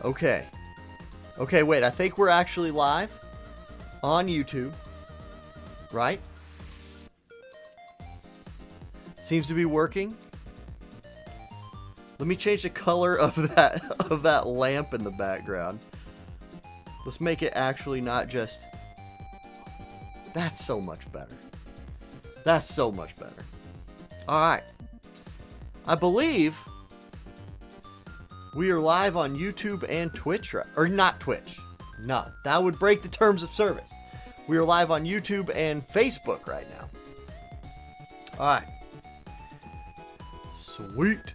Okay. Okay, wait. I think we're actually live on YouTube. Right? Seems to be working. Let me change the color of that lamp in the background. Let's make it actually not just... That's so much better. That's so much better. Alright. I believe we are live on YouTube and Twitch. Or not Twitch. No, that would break the terms of service. We are live on YouTube and Facebook right now. Alright. Sweet.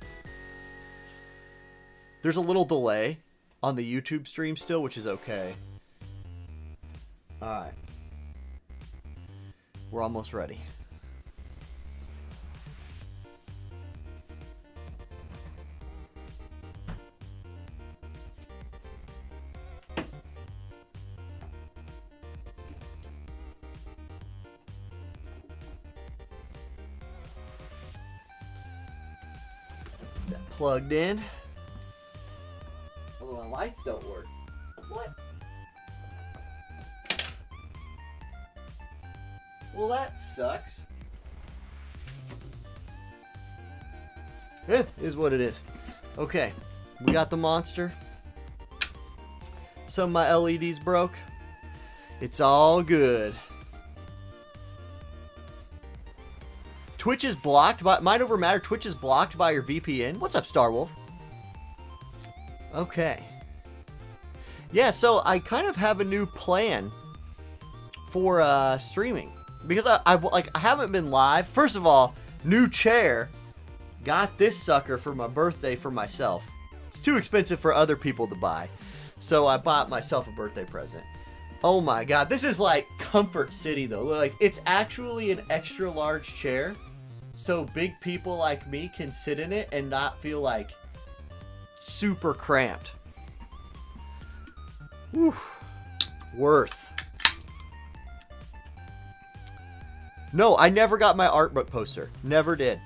There's a little delay on the YouTube stream still, which is okay. Alright. We're almost ready. That plugged in. Although my lights don't work. What? Well, that sucks. Is what it is. Okay, we got the monster. Some of my LEDs broke. It's all good. Twitch is blocked by... Mind over matter, Twitch is blocked by your VPN. What's up, Starwolf? Okay. Yeah, so I kind of have a new plan for streaming. Because I haven't been live. First of all, new chair. Got this sucker for my birthday for myself. It's too expensive for other people to buy. So I bought myself a birthday present. Oh my god, this is like Comfort City though. Like, it's actually an extra large chair. So big people like me can sit in it and not feel like super cramped. Oof. Worth. No, I never got my art book poster. Never did.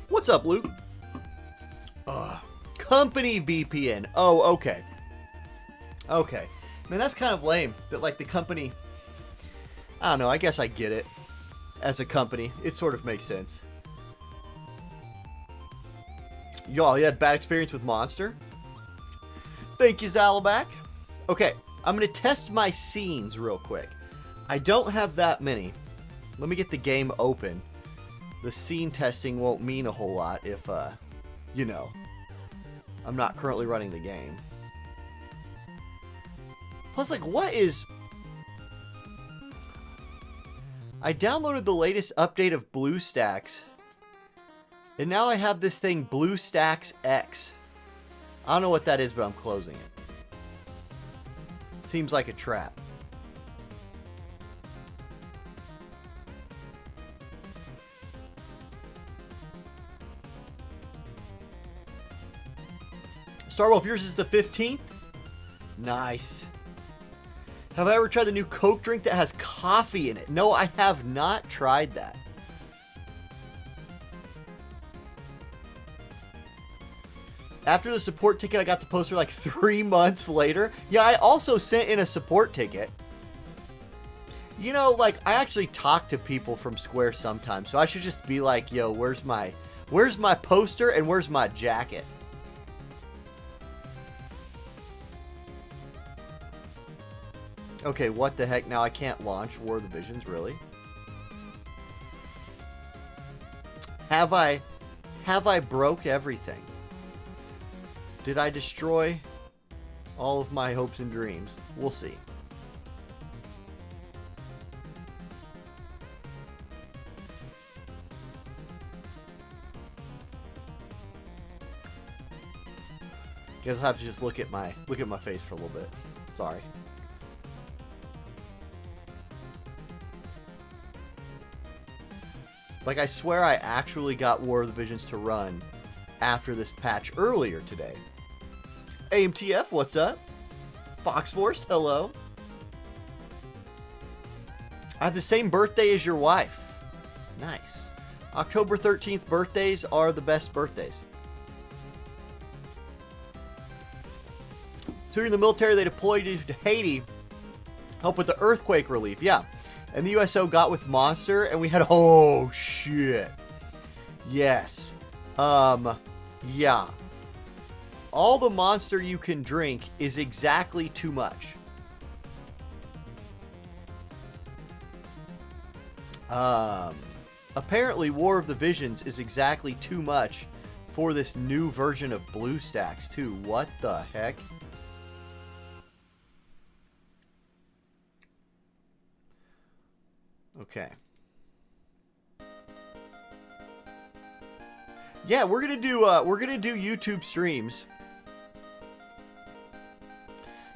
What's up, Luke? Company VPN. Oh, okay. Okay. Man, that's kind of lame that, like, the company... I don't know. I guess I get it. As a company, it sort of makes sense. Y'all, you had bad experience with Monster? Thank you, Zalaback. Okay, I'm going to test my scenes real quick. I don't have that many. Let me get the game open. The scene testing won't mean a whole lot if, you know, I'm not currently running the game. Plus, like, what is... I downloaded the latest update of BlueStacks. And now I have this thing, BlueStacks X. I don't know what that is, but I'm closing it. Seems like a trap. Starwolf, yours is the 15th? Nice. Have I ever tried the new Coke drink that has coffee in it? No, I have not tried that. After the support ticket, I got the poster like 3 months later. Yeah, I also sent in a support ticket. You know, like, I actually talk to people from Square sometimes, so I should just be like, yo, where's my poster and where's my jacket? Okay, what the heck? Now I can't launch War of the Visions, really? Have I broke everything? Did I destroy all of my hopes and dreams? We'll see. Guess I'll have to just look at my face for a little bit. Sorry. Like, I swear I actually got War of the Visions to run after this patch earlier today. AMTF, what's up? Fox Force, hello. I have the same birthday as your wife. Nice. October 13th birthdays are the best birthdays. So in the military, they deployed to Haiti, help with the earthquake relief. Yeah. And the USO got with Monster, and we had, oh, shit. Yes. Yeah. All the Monster you can drink is exactly too much. Apparently, War of the Visions is exactly too much for this new version of BlueStacks, too. What the heck? Okay. Yeah, we're gonna do YouTube streams.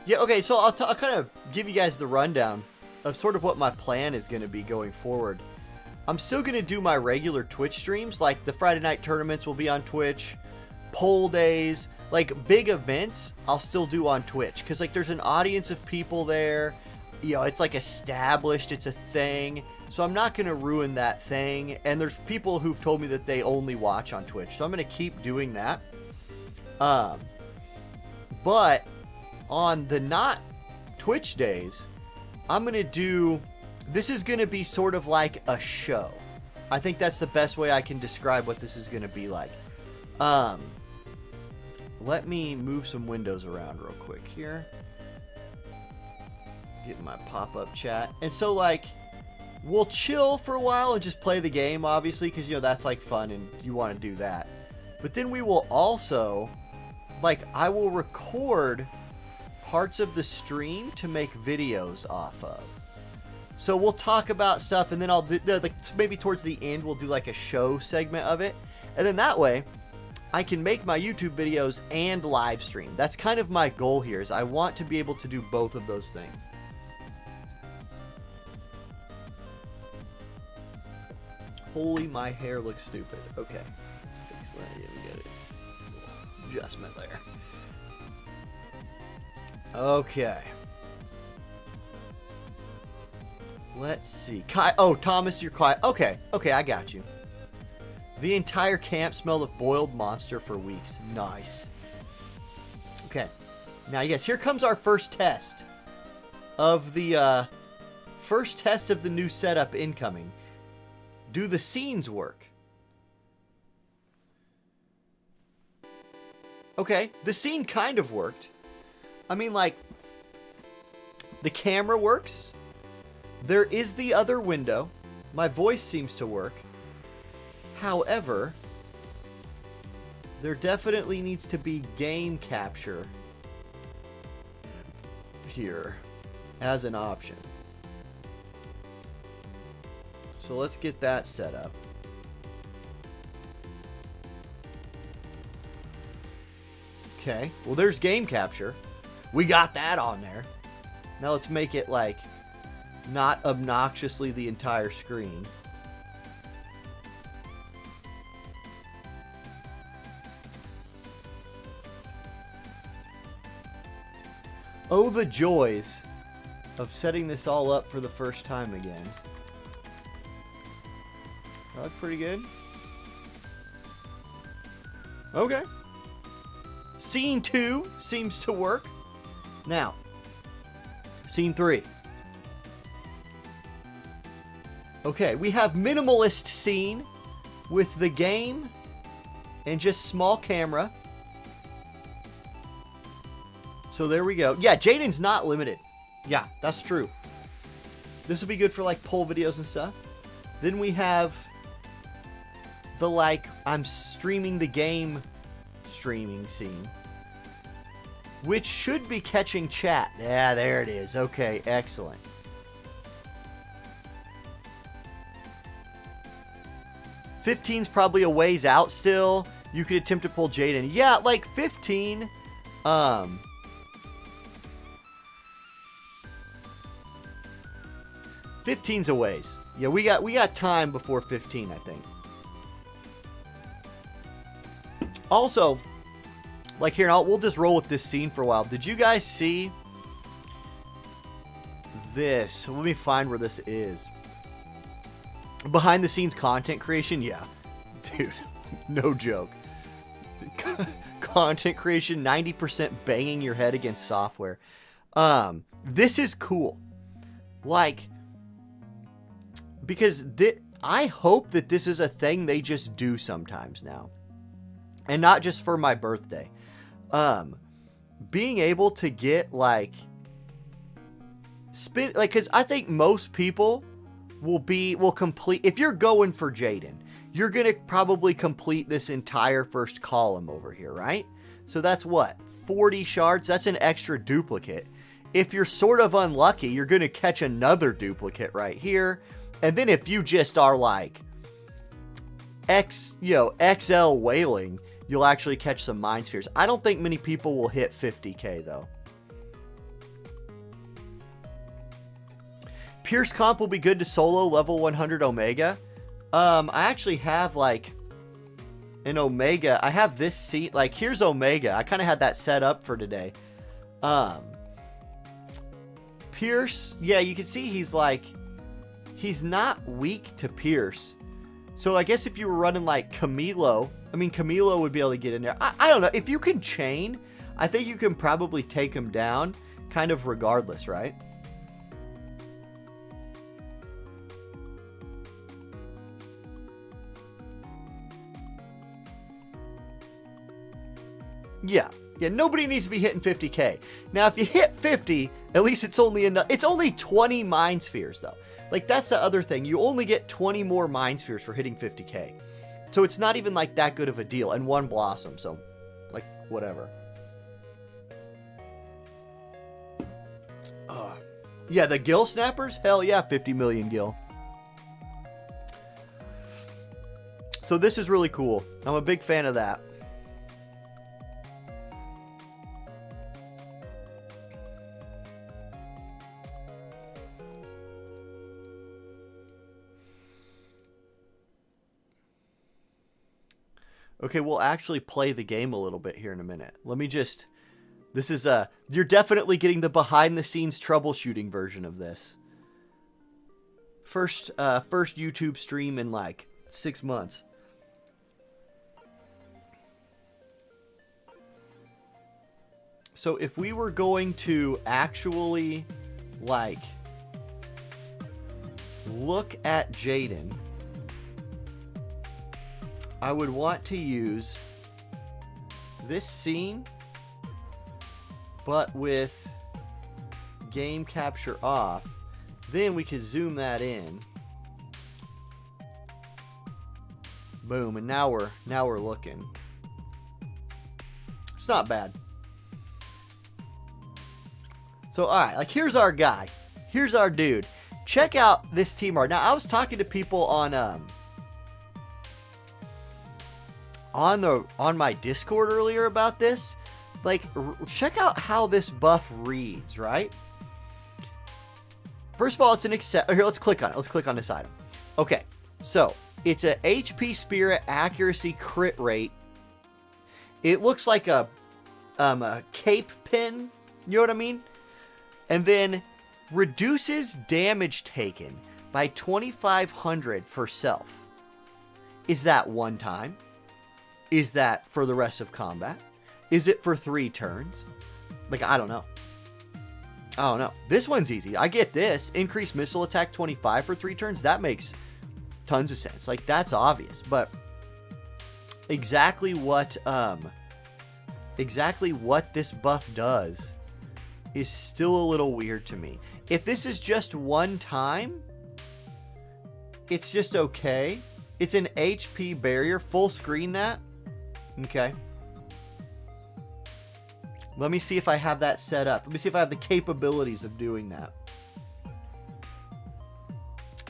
Yeah, okay, so I'll kind of give you guys the rundown of sort of what my plan is gonna be going forward. I'm still gonna do my regular Twitch streams, like the Friday night tournaments will be on Twitch, poll days, like big events I'll still do on Twitch, because like there's an audience of people there, you know, it's like established, it's a thing, so I'm not gonna ruin that thing, and there's people who've told me that they only watch on Twitch, so I'm gonna keep doing that. But on the not Twitch days, I'm gonna do, this is gonna be sort of like a show. I think that's the best way I can describe what this is gonna be like. Let me move some windows around real quick here. Get my pop-up chat. And so like, we'll chill for a while and just play the game, obviously, because, you know, that's like fun and you want to do that. But then we will also, like, I will record parts of the stream to make videos off of. So we'll talk about stuff, and then I'll do, like, maybe towards the end, we'll do like a show segment of it. And then that way, I can make my YouTube videos and live stream. That's kind of my goal here, is I want to be able to do both of those things. Holy, my hair looks stupid. Okay, let's fix that. Yeah, we get it. Adjustment there. Okay. Let's see. Oh, Thomas, you're quiet. Okay, I got you. The entire camp smelled of boiled Monster for weeks. Nice. Okay. Now, yes, here comes our first test of the new setup incoming. Do the scenes work? Okay, the scene kind of worked. I mean, like, the camera works. There is the other window. My voice seems to work. However, there definitely needs to be game capture here as an option. So let's get that set up. Okay, well there's game capture. We got that on there. Now let's make it like not obnoxiously the entire screen. Oh, the joys of setting this all up for the first time again. That looked pretty good. Okay. Scene 2 seems to work. Now, scene 3. Okay, we have minimalist scene with the game and just small camera. So there we go. Yeah, Jaden's not limited. Yeah, that's true. This will be good for like poll videos and stuff. Then we have the like, I'm streaming the game streaming scene, which should be catching chat. Yeah, there it is. Okay, excellent. $15's probably a ways out still. You could attempt to pull Jaden. Yeah, like 15. 15's a ways. Yeah, we got time before 15, I think. Also, like here, we'll just roll with this scene for a while. Did you guys see this? Let me find where this is. Behind the scenes content creation, yeah. Dude, no joke. content creation, 90% banging your head against software. This is cool. Like, because I hope that this is a thing they just do sometimes now. And not just for my birthday. Being able to get, like, because I think most people will complete, if you're going for Jaden, you're going to probably complete this entire first column over here, right? So that's what? 40 shards? That's an extra duplicate. If you're sort of unlucky, you're going to catch another duplicate right here. And then if you just are like XL whaling, you'll actually catch some mind spheres. I don't think many people will hit 50k though. Pierce comp will be good to solo level 100 Omega. I actually have like an Omega. I have this seat. Like, here's Omega. I kind of had that set up for today. Pierce, yeah, you can see he's not weak to Pierce. So I guess if you were running like Camilo, Camilo would be able to get in there. I don't know. If you can chain, I think you can probably take him down kind of regardless, right? Yeah, nobody needs to be hitting 50k. Now, if you hit 50, at least it's only 20 mind spheres, though. Like, that's the other thing. You only get 20 more mind spheres for hitting 50k. So it's not even, like, that good of a deal. And one blossom, so, like, whatever. Yeah, the gill snappers? Hell yeah, 50 million gill. So this is really cool. I'm a big fan of that. Okay, we'll actually play the game a little bit here in a minute. Let me just... This is, you're definitely getting the behind-the-scenes troubleshooting version of this. First YouTube stream in, like, 6 months. So if we were going to actually, like, look at Jaden... I would want to use this scene, but with game capture off. Then we could zoom that in. Boom, and now we're looking. It's not bad. So, all right, like, here's our guy. Here's our dude. Check out this team art. Now, I was talking to people on my Discord earlier about this. Like, check out how this buff reads, right? First of all, it's an here, let's click on it. Let's click on this item. Okay, so it's a HP Spirit accuracy crit rate. It looks like a cape pin, you know what I mean? And then reduces damage taken by 2,500 for self. Is that one time? Is that for the rest of combat? Is it for 3 turns? Like, I don't know. I don't know. This one's easy. I get this. Increase missile attack 25 for 3 turns. That makes tons of sense. Like, that's obvious. But exactly what this buff does is still a little weird to me. If this is just one time, it's just okay. It's an HP barrier. Full screen that. Okay. Let me see if I have that set up. Let me see if I have the capabilities of doing that.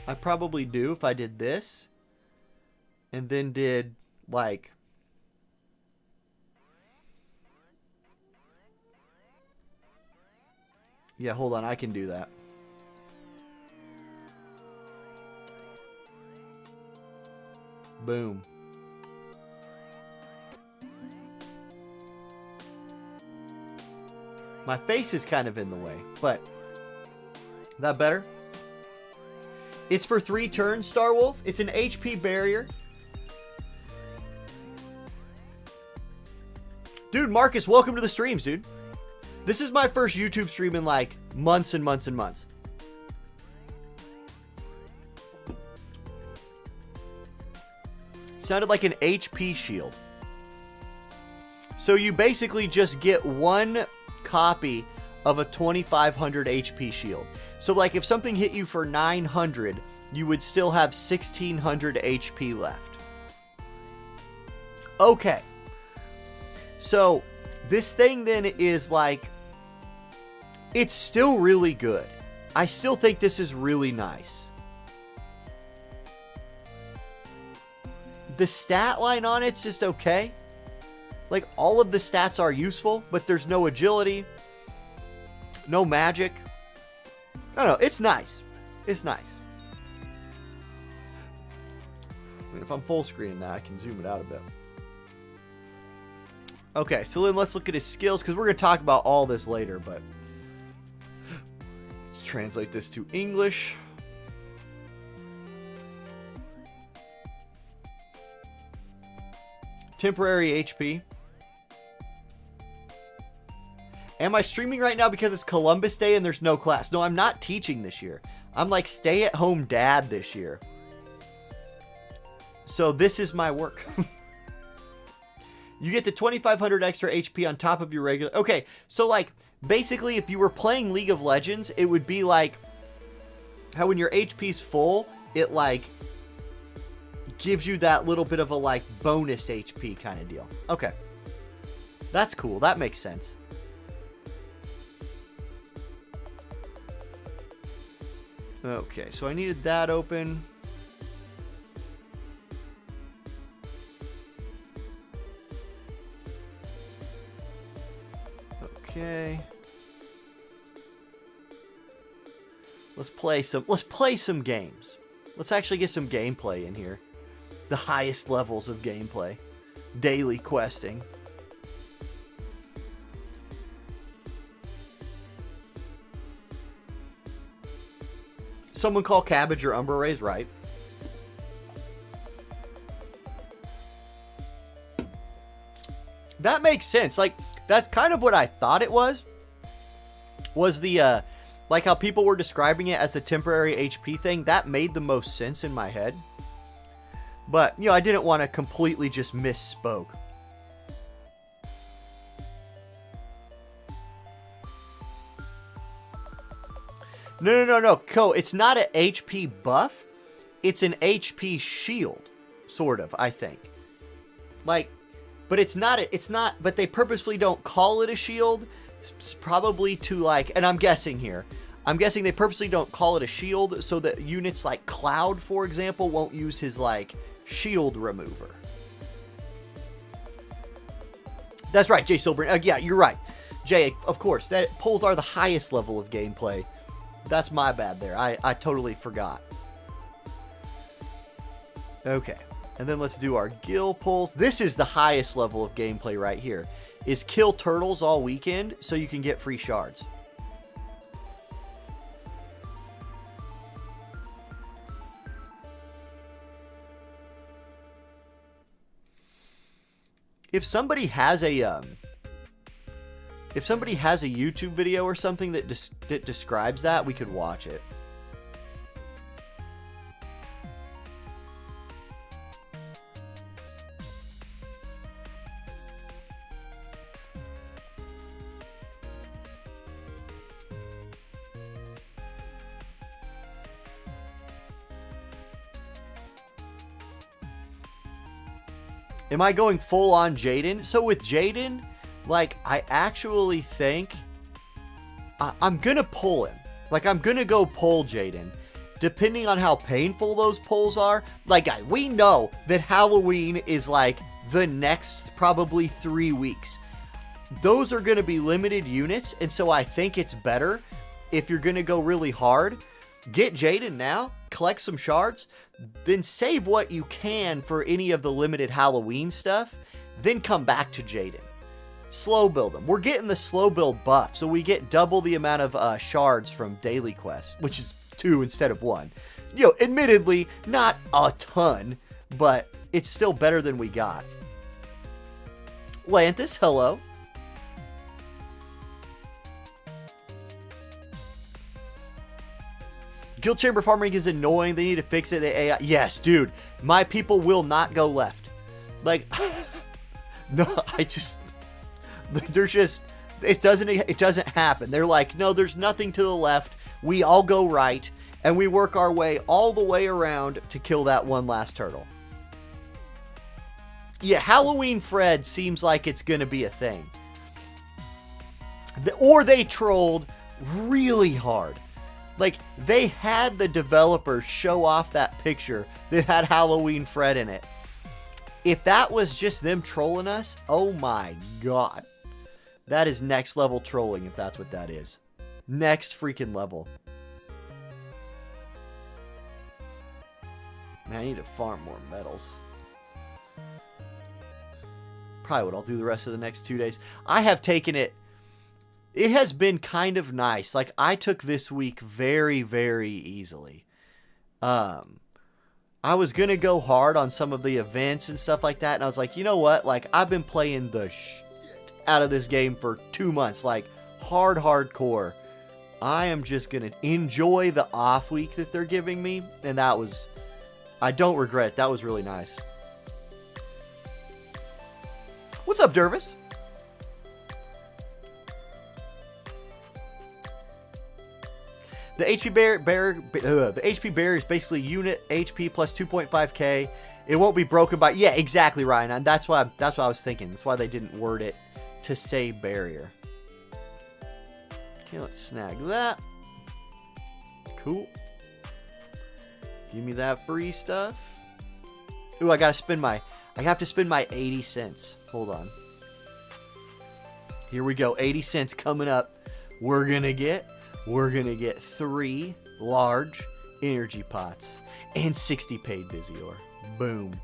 I probably do if I did this. And then did, like... Yeah, hold on. I can do that. Boom. My face is kind of in the way, but that better? It's for 3 turns, Starwolf. It's an HP barrier. Dude, Marcus, welcome to the streams, dude. This is my first YouTube stream in like months and months and months. Sounded like an HP shield. So you basically just get one copy of a 2500 HP shield. So like if something hit you for 900, you would still have 1600 HP left. Okay. So this thing then is like, it's still really good. I still think this is really nice. The stat line on it's just okay. Like all of the stats are useful, but there's no agility, no magic. I don't know, it's nice. It's nice. I mean, if I'm full screen now, I can zoom it out a bit. Okay, so then let's look at his skills, because we're going to talk about all this later, but let's translate this to English. Temporary HP. Am I streaming right now because it's Columbus Day and there's no class? No, I'm not teaching this year. I'm like stay-at-home dad this year. So this is my work. You get the 2500 extra HP on top of your regular... Okay, so like, basically if you were playing League of Legends, it would be like how when your HP's full, it like gives you that little bit of a like bonus HP kind of deal. Okay. That's cool. That makes sense. Okay, so I needed that open. Okay. Let's play some games. Let's actually get some gameplay in here. The highest levels of gameplay. Daily questing. Someone call Cabbage or Umbra Rays, right? That makes sense. Like, that's kind of what I thought it was. Was the, like how people were describing it as the temporary HP thing. That made the most sense in my head. But, you know, I didn't want to completely just misspoke. No. Co, it's not an HP buff. It's an HP shield. Sort of, I think. Like, but it's not, but they purposefully don't call it a shield. It's probably to like, and I'm guessing here. I'm guessing they purposely don't call it a shield so that units like Cloud, for example, won't use his like shield remover. That's right, Jay Silber. Yeah, you're right. Jay, of course, that pulls are the highest level of gameplay. That's my bad there. I totally forgot. Okay. And then let's do our gill pulls. This is the highest level of gameplay right here. Is kill turtles all weekend so you can get free shards. If somebody has a YouTube video or something that describes that, we could watch it. Am I going full on Jaden? So with Jaden, like, I actually think I'm going to pull him. Like, I'm going to go pull Jaden. Depending on how painful those pulls are. Like, guys, we know that Halloween is, like, the next probably 3 weeks. Those are going to be limited units, and so I think it's better if you're going to go really hard. Get Jaden now, collect some shards, then save what you can for any of the limited Halloween stuff, then come back to Jaden. Slow build them. We're getting the slow build buff, so we get double the amount of shards from daily quests, which is 2 instead of 1. You know, admittedly, not a ton, but it's still better than we got. Lantis, hello. Guild chamber farming is annoying. They need to fix it. The AI. Yes, dude. My people will not go left. Like, no, they're just, it doesn't happen. They're like, no, there's nothing to the left. We all go right, and we work our way all the way around to kill that one last turtle. Yeah, Halloween Fred seems like it's going to be a thing. Or they trolled really hard. Like, they had the developers show off that picture that had Halloween Fred in it. If that was just them trolling us, oh my god. That is next level trolling, if that's what that is. Next freaking level. Man, I need to farm more metals. Probably what I'll do the rest of the next 2 days. I have taken it. It has been kind of nice. Like, I took this week very, very easily. I was going to go hard on some of the events and stuff like that. And I was like, you know what? Like, I've been playing the shit out of this game for 2 months. Like, hardcore. I am just going to enjoy the off week that they're giving me. And that was, I don't regret it. That was really nice. What's up, Dervis? The HP barrier is basically unit HP plus 2.5k. It won't be broken by... Yeah, exactly, Ryan. And that's why I was thinking. That's why they didn't word it to say barrier. Okay, let's snag that. Cool. Give me that free stuff. Ooh, I have to spend my 80 cents. Hold on. Here we go. 80 cents coming up. We're gonna get 3 large energy pots and 60 paid Vizior. Boom.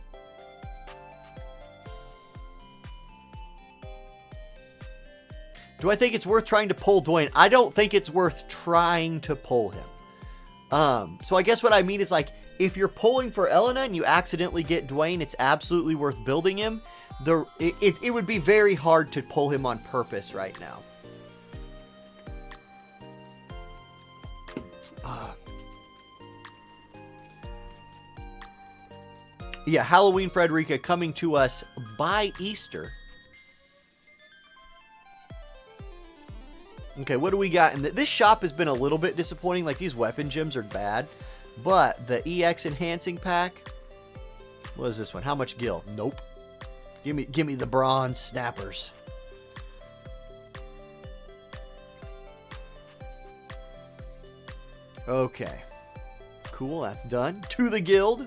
Do I think it's worth trying to pull Dwayne? I don't think it's worth trying to pull him. So I guess what I mean is, like, if you're pulling for Elena and you accidentally get Dwayne, it's absolutely worth building him. It would be very hard to pull him on purpose right now. Yeah, Halloween Frederica coming to us by Easter. Okay, what do we got? And this shop has been a little bit disappointing. Like, these weapon gems are bad. But the EX enhancing pack. What is this one? How much gil? Nope. Give me the bronze snappers. Okay. Cool, that's done. To the guild.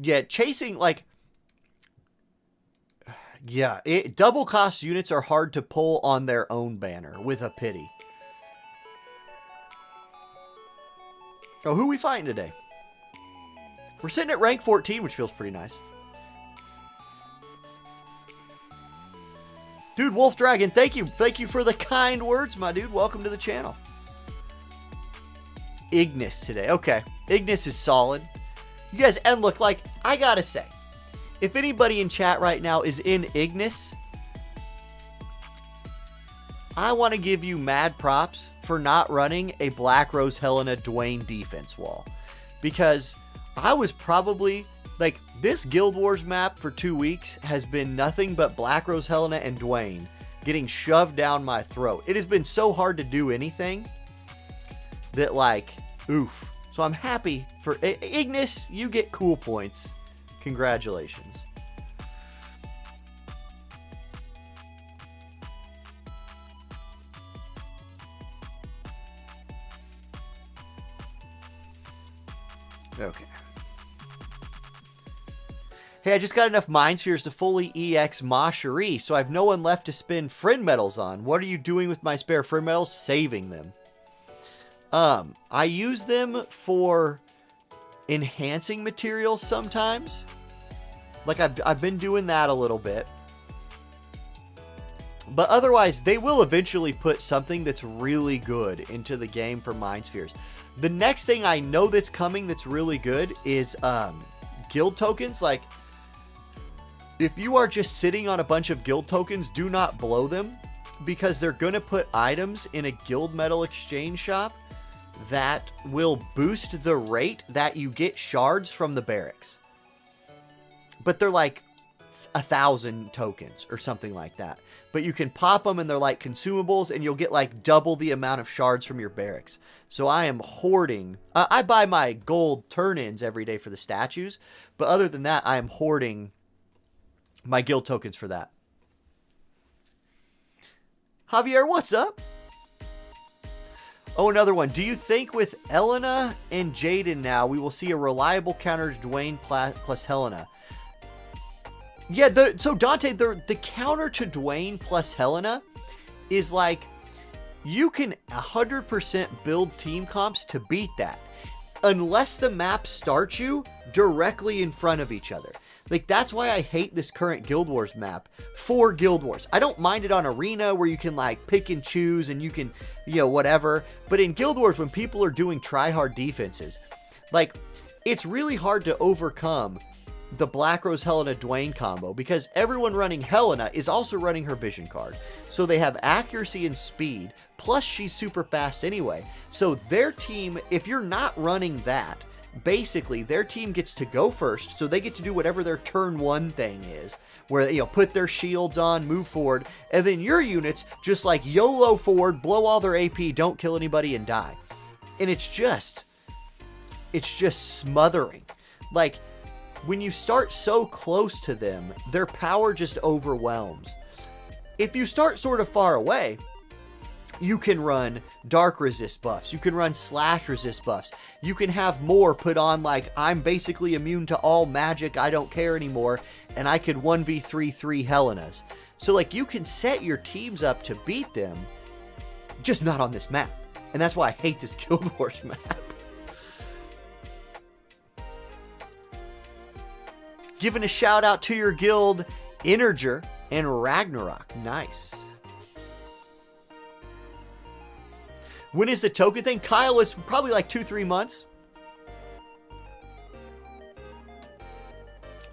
Yeah, chasing, like... Yeah, double cost units are hard to pull on their own banner with a pity. Oh, who are we fighting today? We're sitting at rank 14, which feels pretty nice. Dude, Wolf Dragon, thank you. Thank you for the kind words, my dude. Welcome to the channel. Ignis today. Okay, Ignis is solid. You guys, and look, like, I gotta say, if anybody in chat right now is in Ignis, I want to give you mad props for not running a Black Rose Helena Dwayne defense wall. Because I was probably, like, this Guild Wars map for 2 weeks has been nothing but Black Rose Helena and Dwayne getting shoved down my throat. It has been so hard to do anything that, like, oof. So I'm happy for Ignis. You get cool points. Congratulations. Okay. Hey, I just got enough Mind Spheres to fully EX Ma Cherie, so I have no one left to spend friend medals on. What are you doing with my spare friend medals? Saving them. I use them for enhancing materials sometimes. Like, I've been doing that a little bit. But otherwise, they will eventually put something that's really good into the game for Mind Spheres. The next thing I know that's coming that's really good is guild tokens. Like, if you are just sitting on a bunch of guild tokens, do not blow them, because they're going to put items in a guild metal exchange shop that will boost the rate that you get shards from the barracks. But they're like 1,000 tokens or something like that. But you can pop them and they're like consumables, and you'll get like double the amount of shards from your barracks. So I am hoarding. I buy my gold turn-ins every day for the statues. But other than that, I am hoarding my guild tokens for that. Javier, what's up? Oh, another one. Do you think with Elena and Jaden now, we will see a reliable counter to Dwayne plus Helena? Yeah, so Dante, the counter to Dwayne plus Helena is like, you can 100% build team comps to beat that, unless the map starts you directly in front of each other. Like, that's why I hate this current Guild Wars map for Guild Wars. I don't mind it on Arena where you can, like, pick and choose and you can, you know, whatever. But in Guild Wars, when people are doing try-hard defenses, like, it's really hard to overcome the Black Rose Helena Dwayne combo, because everyone running Helena is also running her vision card. So they have accuracy and speed, plus she's super fast anyway. So their team, if you're not running that, basically their team gets to go first, so they get to do whatever their turn one thing is, where, you know, put their shields on, move forward, and then your units just like YOLO forward, blow all their AP, don't kill anybody, and die. And it's just smothering. Like, when you start so close to them, their power just overwhelms. If you start sort of far away, you can run dark resist buffs. You can run slash resist buffs. You can have more put on, like, I'm basically immune to all magic, I don't care anymore, and I could 1v3 3 Helenas. So, like, you can set your teams up to beat them, just not on this map. And that's why I hate this Guild Wars map. Giving a shout out to your guild, Integer and Ragnarok. Nice. When is the token thing? Kyle, it's probably like 2-3 months.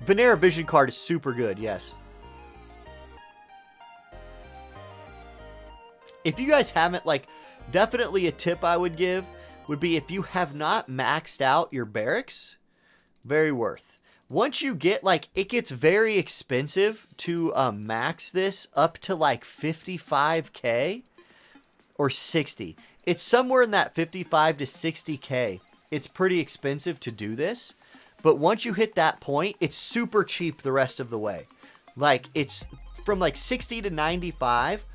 Venera Vision card is super good, yes. If you guys haven't, like, definitely a tip I would give would be, if you have not maxed out your barracks, very worth. Once you get, like, it gets very expensive to max this up to like 55k or 60. It's somewhere in that 55 to 60k. It's pretty expensive to do this, but once you hit that point, it's super cheap the rest of the way. Like, it's from like 60 to 95.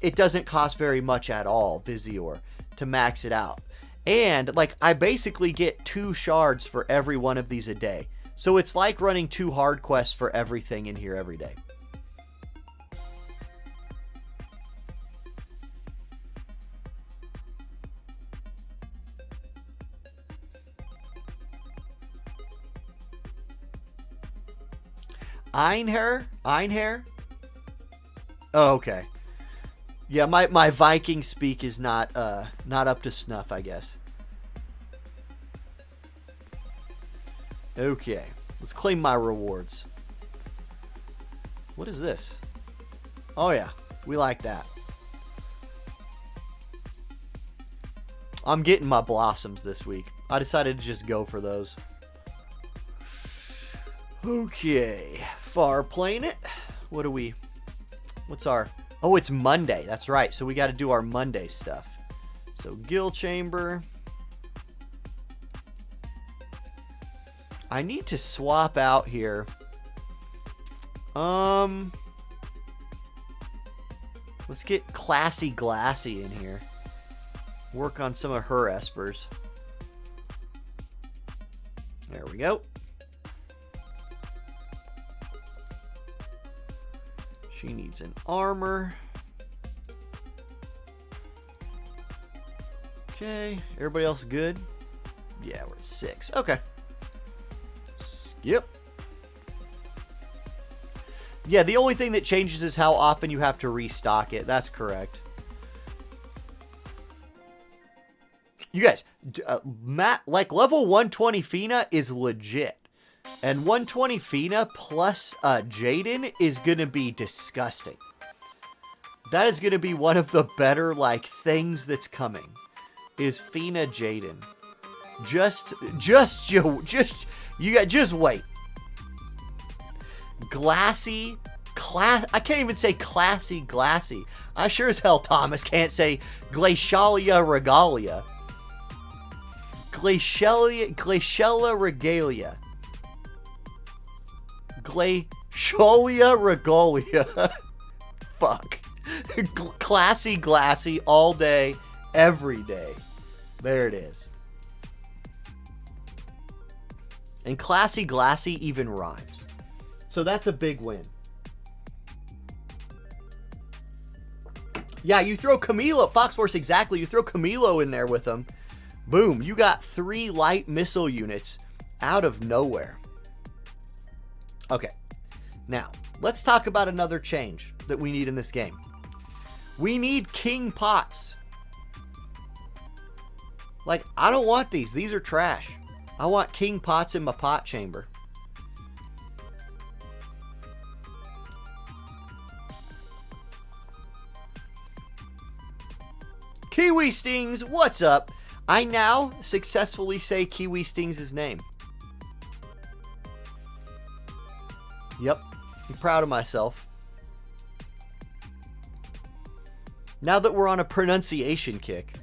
It doesn't cost very much at all, Vizior, to max it out. And, like, I basically get 2 shards for every one of these a day. So it's like running 2 hard quests for everything in here every day. Einherr? Oh, okay. Yeah, my Viking speak is not up to snuff, I guess. Okay, let's claim my rewards. What is this? Oh yeah, we like that. I'm getting my blossoms this week. I decided to just go for those. Okay, far playing it. What's our... Oh, it's Monday. That's right. So we got to do our Monday stuff. So Guild Chamber. I need to swap out here. Let's get Classy Glassy in here. Work on some of her espers. There we go. She needs an armor. Okay, everybody else good? Yeah, we're at 6. Okay. Skip. Yeah, the only thing that changes is how often you have to restock it. That's correct. You guys, Matt, like level 120 Fina is legit. And 120 Fina plus Jaden is going to be disgusting. That is going to be one of the better, like, things that's coming. Is Fina Jaden. Just wait. Glassy, I can't even say classy, glassy. I sure as hell, Thomas, can't say Glacialia Regalia. Glacialia Regalia. Glacialia Regalia. Fuck. Classy, glassy, all day, every day. There it is. And classy, glassy even rhymes. So that's a big win. Yeah, you throw Camilo, Fox Force, exactly. You throw Camilo in there with them. Boom, you got 3 light missile units out of nowhere. Okay, now, let's talk about another change that we need in this game. We need king pots. Like, I don't want these. These are trash. I want king pots in my pot chamber. Kiwi Stings, what's up? I now successfully say Kiwi Stings' name. Yep, I'm proud of myself. Now that we're on a pronunciation kick.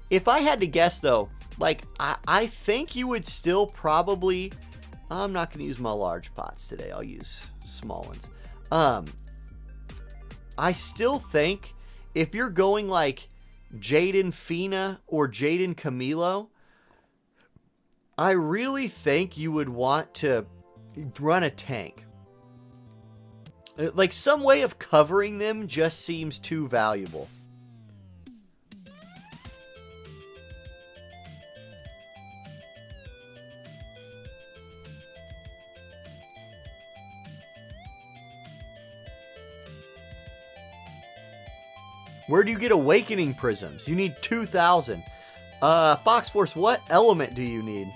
If I had to guess, though, like, I think you would still probably... I'm not going to use my large pots today. I'll use small ones. I still think if you're going, like, Jaden Fina or Jaden Camilo, I really think you would want to run a tank. Like, some way of covering them just seems too valuable. Where do you get awakening prisms? You need 2,000. Fox Force, what element do you need?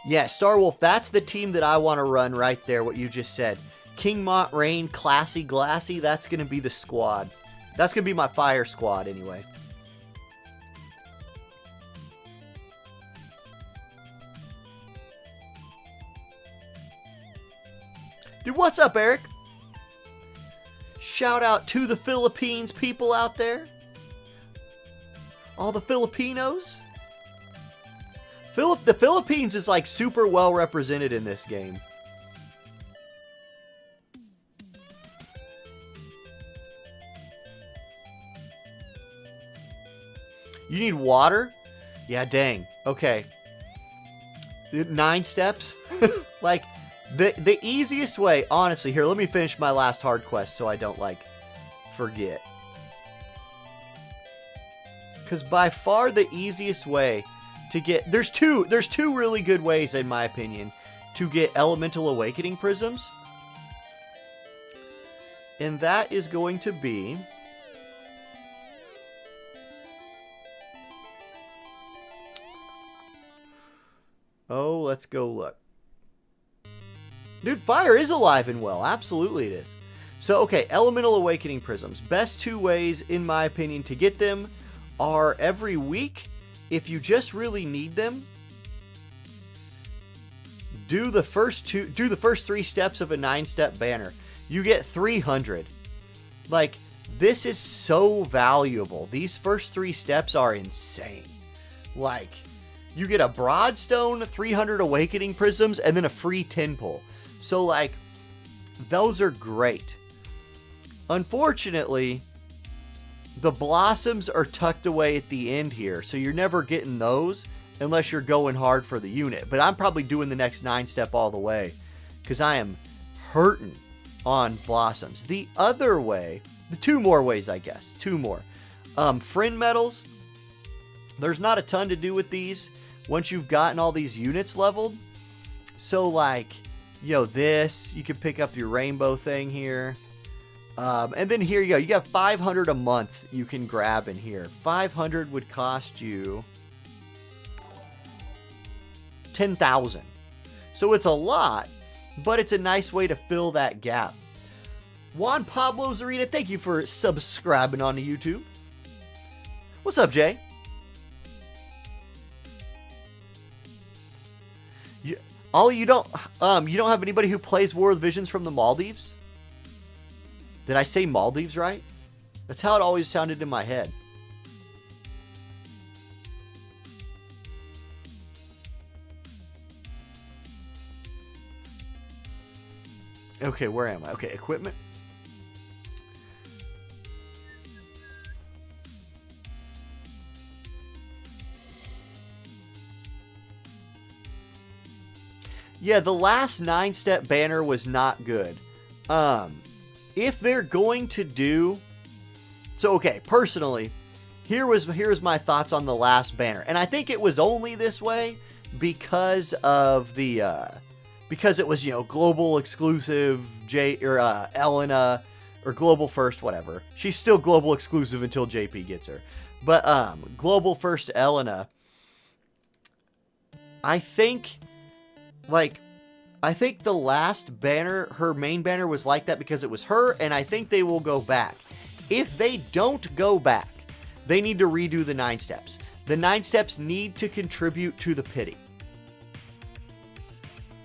Yeah, Starwolf, that's the team that I want to run right there, what you just said. King Mont Rain, Classy Glassy, that's going to be the squad. That's going to be my fire squad anyway. Dude, what's up, Eric? Shout out to the Philippines people out there. All the Filipinos. The Philippines is like super well represented in this game. You need water? Yeah, dang. Okay. 9 steps? Like... The easiest way, honestly, here, let me finish my last hard quest so I don't, like, forget. Because by far the easiest way to get... There's two really good ways, in my opinion, to get Elemental Awakening Prisms. And that is going to be... Oh, let's go look. Dude, fire is alive and well. Absolutely it is. So, okay, Elemental Awakening Prisms. Best 2 ways, in my opinion, to get them are every week. If you just really need them, do the first 3 steps of a 9-step banner. You get 300. Like, this is so valuable. These first 3 steps are insane. Like, you get a Broadstone, 300 Awakening Prisms, and then a free 10 pull. So, like, those are great. Unfortunately, the blossoms are tucked away at the end here, so you're never getting those unless you're going hard for the unit. But I'm probably doing the next 9-step all the way because I am hurting on blossoms. The other way, the 2 more ways, I guess. 2 more. Friend medals. There's not a ton to do with these once you've gotten all these units leveled. So, like, you know, this, you can pick up your rainbow thing here. And then here you go. You got 500 a month you can grab in here. 500 would cost you 10,000. So it's a lot, but it's a nice way to fill that gap. Juan Pablo Zarita, thank you for subscribing onto YouTube. What's up, Jay? You don't have anybody who plays War of the Visions from the Maldives? Did I say Maldives right? That's how it always sounded in my head. Okay, where am I? Okay, equipment. Yeah, the last 9-step banner was not good. If they're going to do... So, okay, personally, here's my thoughts on the last banner. And I think it was only this way because of the... because it was, you know, global exclusive Elena, or global first, whatever. She's still global exclusive until JP gets her. But, global first Elena, I think the last banner, her main banner was like that because it was her, and I think they will go back. If they don't go back, they need to redo the 9 steps. The 9 steps need to contribute to the pity.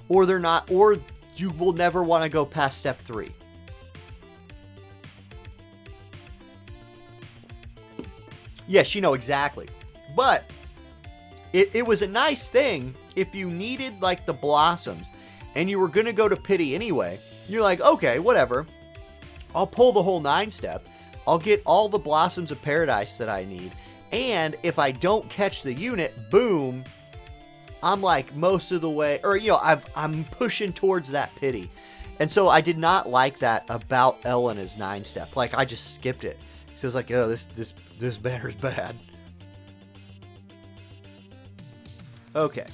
Or they're not, or you will never want to go past step 3. Yes, you know exactly. But it was a nice thing if you needed like the blossoms and you were going to go to pity anyway. You're like, okay, whatever. I'll pull the whole 9 step. I'll get all the blossoms of paradise that I need. And if I don't catch the unit, boom, I'm like most of the way, or, you know, I'm pushing towards that pity. And so I did not like that about Elena's 9 step. Like, I just skipped it. So it's like, oh, this banner's bad. Okay.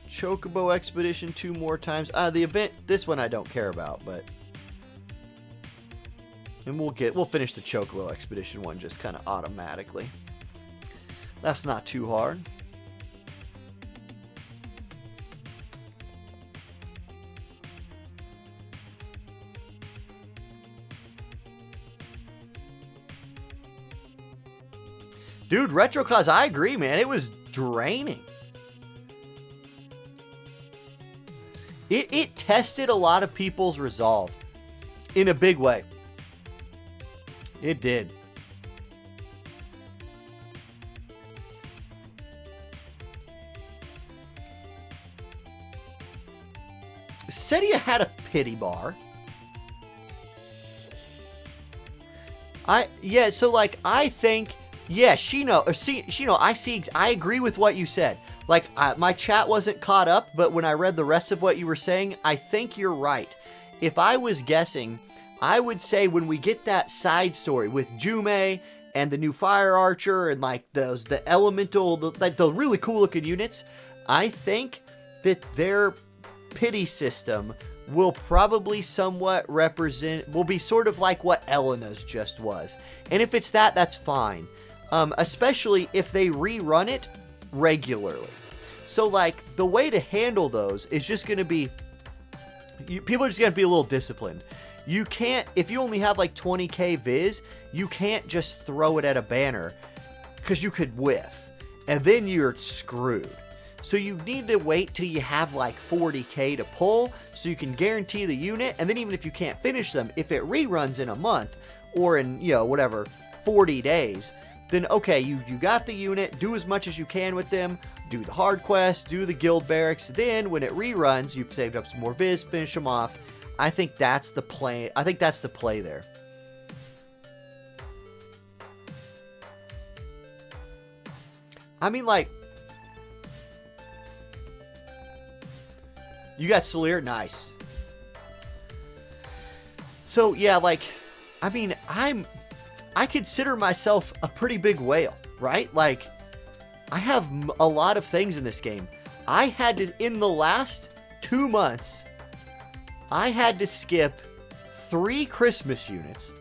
Chocobo Expedition 2 more times. The event, this one I don't care about, but... And we'll finish the Chocobo Expedition one just kind of automatically. That's not too hard. Dude, RetroCause, I agree, man. It was draining. It tested a lot of people's resolve in a big way. It did. Sedia had a pity bar. So like I think, yeah, I agree with what you said. Like, my chat wasn't caught up, but when I read the rest of what you were saying, I think you're right. If I was guessing, I would say when we get that side story with Jume and the new Fire Archer and like the elemental, like the really cool looking units, I think that their pity system will probably somewhat will be sort of like what Elena's just was. And if it's that, that's fine. Especially if they rerun it regularly. So, like, the way to handle those is just going to be... people are just going to be a little disciplined. You can't... If you only have, like, 20k viz, you can't just throw it at a banner, because you could whiff. And then you're screwed. So you need to wait till you have, like, 40k to pull, so you can guarantee the unit, and then even if you can't finish them, if it reruns in a month, or in, you know, whatever, 40 days... then okay, you got the unit, do as much as you can with them, do the hard quests, do the guild barracks, then when it reruns, you've saved up some more viz, finish them off. I think that's the play. I think that's the play there. I mean, like, You got Saleer? Nice. So, yeah, like, I mean, I consider myself a pretty big whale, right? Like, I have a lot of things in this game. I had to, in the last 2 months, I had to skip 3 Christmas units.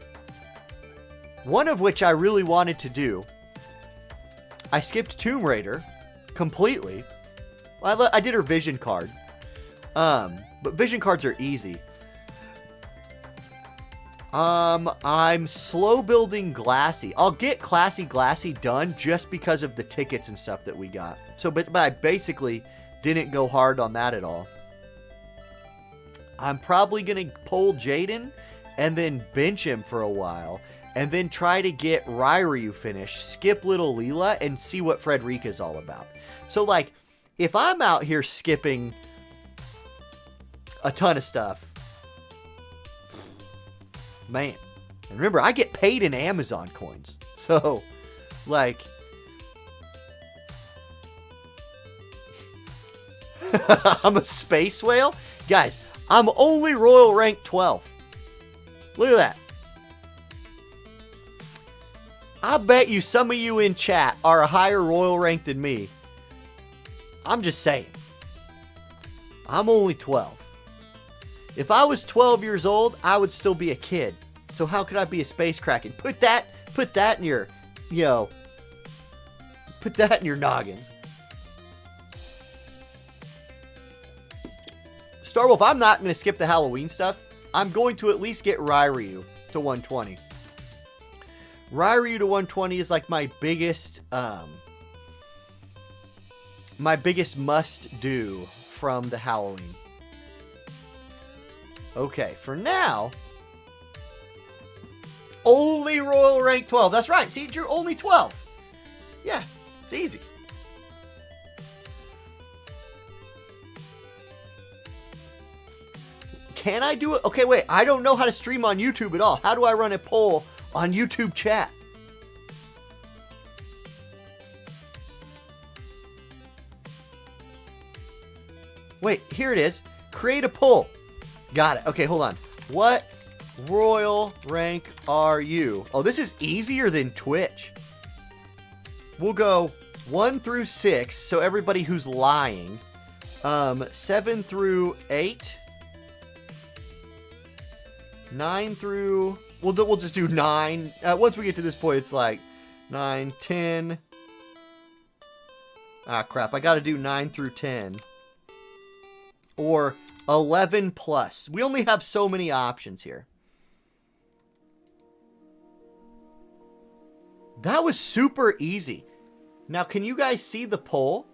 One of which I really wanted to do. I skipped Tomb Raider completely. I did her vision card. But vision cards are easy. I'm slow building Glassy. I'll get Glassy done just because of the tickets and stuff that we got. So, but I basically didn't go hard on that at all. I'm probably going to pull Jaden and then bench him for a while. And then try to get Ryryu finished, skip Little Leela, and see what Frederica's all about. So, like, if I'm out here skipping a ton of stuff, man. And remember, I get paid in Amazon coins. So, like, I'm a space whale? Guys, I'm only Royal Rank 12. Look at that. I bet you some of you in chat are a higher Royal Rank than me. I'm just saying. I'm only 12. If I was 12 years old, I would still be a kid. So how could I be a space kraken? Put that in your, put that in your noggins. Starwolf, I'm not going to skip the Halloween stuff. I'm going to at least get Ryryu to 120. Ryryu to 120 is like my biggest must do from the Halloween. Okay, for now, only Royal Rank 12. That's right. See, you're only 12. Yeah, it's easy. Can I do it? Okay, wait. I don't know how to stream on YouTube at all. How do I run a poll on YouTube chat? Wait, here it is. Create a poll. Got it. Okay, hold on. What royal rank are you? Oh, this is easier than Twitch. We'll go 1 through 6, so everybody who's lying. 7 through 8. 9 through... We'll just do 9. Once we get to this point, it's like 9, 10. Ah, crap. I got to do 9 through 10. Or 11 plus. We only have so many options here. That was super easy. Now, can you guys see the poll?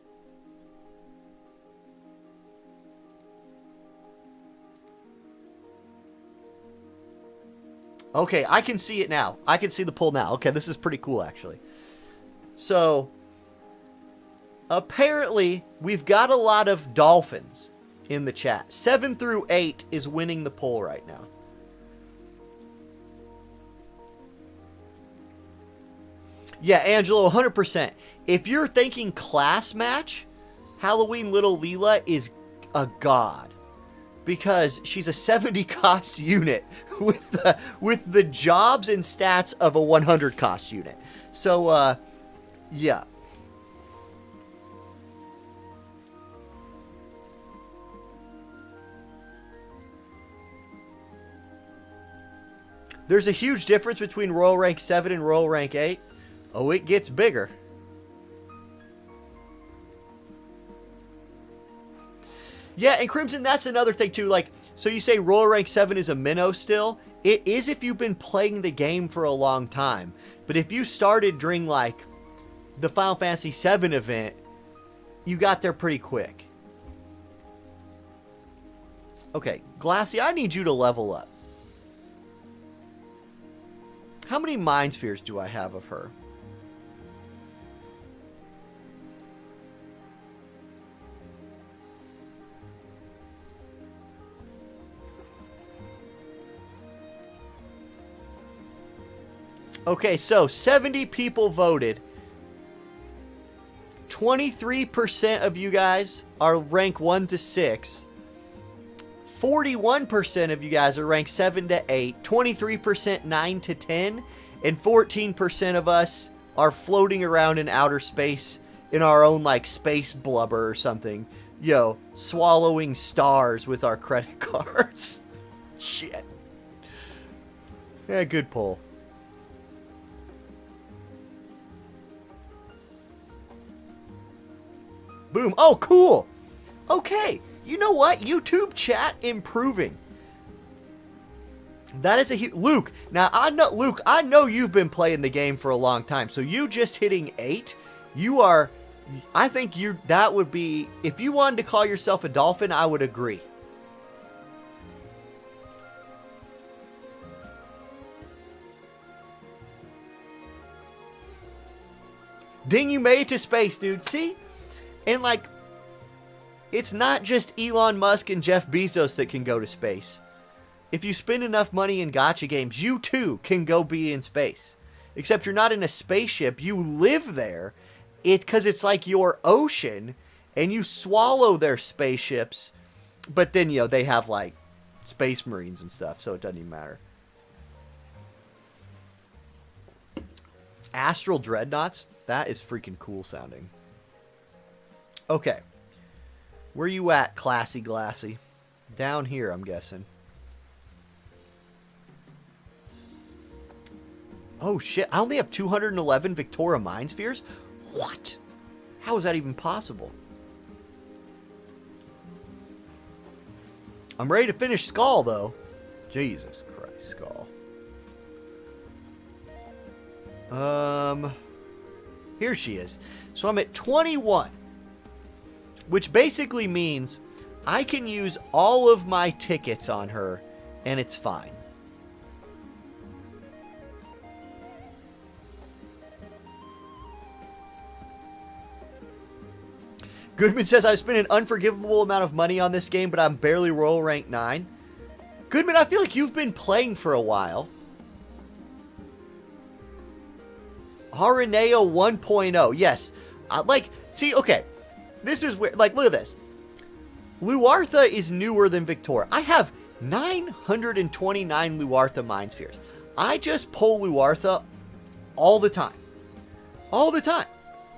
Okay, I can see it now. I can see the poll now. Okay, this is pretty cool, actually. So, apparently, we've got a lot of dolphins in the chat. 7 through 8 is winning the poll right now. Yeah, Angelo, 100%. If you're thinking class match, Halloween Little Leela is a god. Because she's a 70 cost unit with the jobs and stats of a 100 cost unit. So, yeah. There's a huge difference between Royal Rank 7 and Royal Rank 8. Oh, it gets bigger. Yeah, and Crimson, that's another thing too. Like, so you say Royal Rank 7 is a minnow still. It is if you've been playing the game for a long time. But if you started during, like, the Final Fantasy VII event, you got there pretty quick. Okay, Glassy, I need you to level up. How many Mind Spheres do I have of her? Okay, so 70 people voted. 23% of you guys are rank 1 to 6. 41% of you guys are ranked 7 to 8, 23% 9 to 10, and 14% of us are floating around in outer space in our own, like, space blubber or something. Yo, swallowing stars with our credit cards. Shit. Yeah, good pull. Boom. Oh, cool. Okay. You know what? YouTube chat improving. That is a huge... Luke, now I know you've been playing the game for a long time. So you just hitting 8, you are... I think that would be... If you wanted to call yourself a dolphin, I would agree. Ding, you made it to space, dude. See? And, like, it's not just Elon Musk and Jeff Bezos that can go to space. If you spend enough money in gacha games, you too can go be in space. Except you're not in a spaceship. You live there. Because it's like your ocean. And you swallow their spaceships. But then, you know, they have, like, space marines and stuff. So it doesn't even matter. Astral Dreadnoughts? That is freaking cool sounding. Okay. Where you at, Classy Glassy? Down here, I'm guessing. Oh, shit. I only have 211 Victoria Mind Spheres? What? How is that even possible? I'm ready to finish Skull, though. Jesus Christ, Skull. Here she is. So I'm at 21. Which basically means I can use all of my tickets on her, and it's fine. Goodman says, I've spent an unforgivable amount of money on this game, but I'm barely Royal Rank 9. Goodman, I feel like you've been playing for a while. Harineo 1.0. Yes. See, okay. This is where, like, look at this. Luartha is newer than Victoria. I have 929 Luartha Mind Spheres. I just pull Luartha all the time. All the time.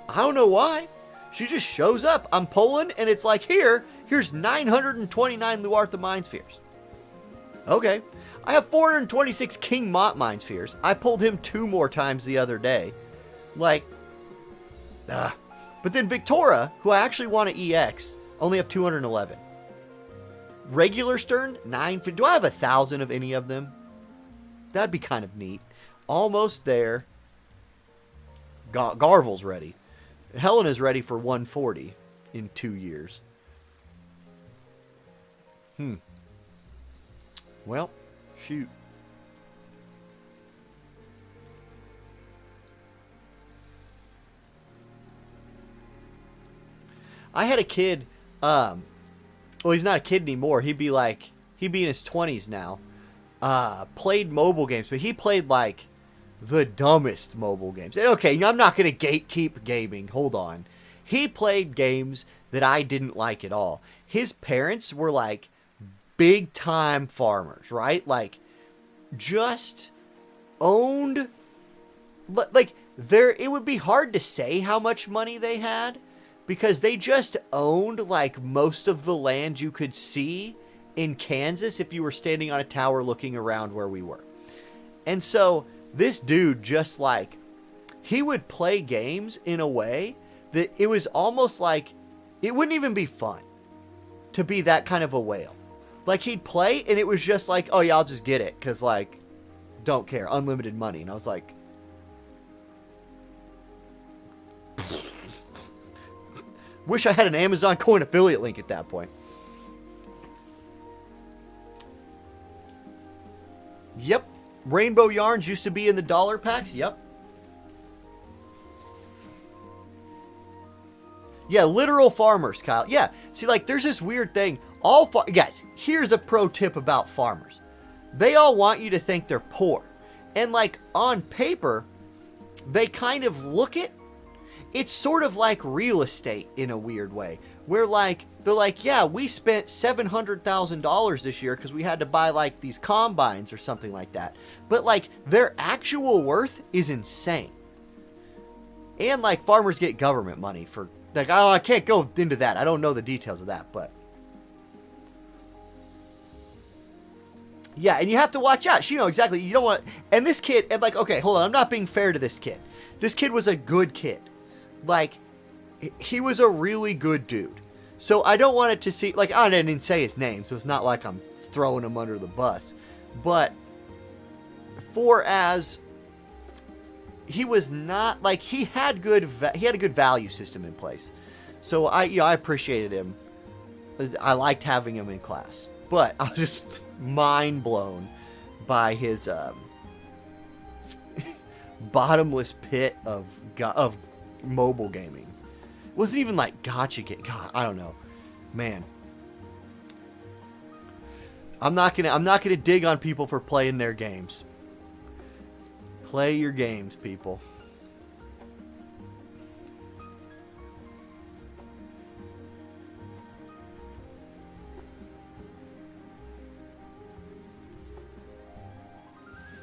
I don't know why. She just shows up. I'm pulling, and it's like, here's 929 Luartha Mind Spheres. Okay. I have 426 King Mott Mind Spheres. I pulled him 2 more times the other day. Like, But then Victoria, who I actually want to EX, only have 211. Regular Stern, 950. Do I have 1,000 of any of them? That'd be kind of neat. Almost there. Garvel's ready. Helena's ready for 140 in 2 years. Well, shoot. I had a kid, well, he's not a kid anymore. He'd be in his 20s now. Played mobile games, but he played, like, the dumbest mobile games. Okay, I'm not going to gatekeep gaming. Hold on. He played games that I didn't like at all. His parents were, like, big-time farmers, right? Like, just owned, like, it would be hard to say how much money they had, because they just owned, like, most of the land you could see in Kansas if you were standing on a tower looking around where we were. And so this dude just, like, he would play games in a way that it was almost like it wouldn't even be fun to be that kind of a whale. Like, he'd play and it was just like, oh yeah, I'll just get it because, like, don't care, unlimited money. And I was like, wish I had an Amazon coin affiliate link at that point. Yep. Rainbow yarns used to be in the dollar packs. Yep. Yeah, literal farmers, Kyle. Yeah. See, like, there's this weird thing. Guys, here's a pro tip about farmers. They all want you to think they're poor. And, like, on paper, they kind of look it. It's sort of like real estate in a weird way. Where, like, they're like, yeah, we spent $700,000 this year because we had to buy like these combines or something like that. But like their actual worth is insane. And like farmers get government money for like, I can't go into that. I don't know the details of that, but yeah, and you have to watch out. You know exactly. You don't want. And this kid, and like, okay, hold on. I'm not being fair to this kid. This kid was a good kid. Like, he was a really good dude. So I don't want it to see, like, I didn't even say his name, so it's not like I'm throwing him under the bus. But he was not, like, he had a good value system in place. So I appreciated him. I liked having him in class. But I was just mind blown by his bottomless pit of mobile gaming. It wasn't even like gotcha game. God, I don't know, man. I'm not gonna dig on people for playing their games. Play your games, people.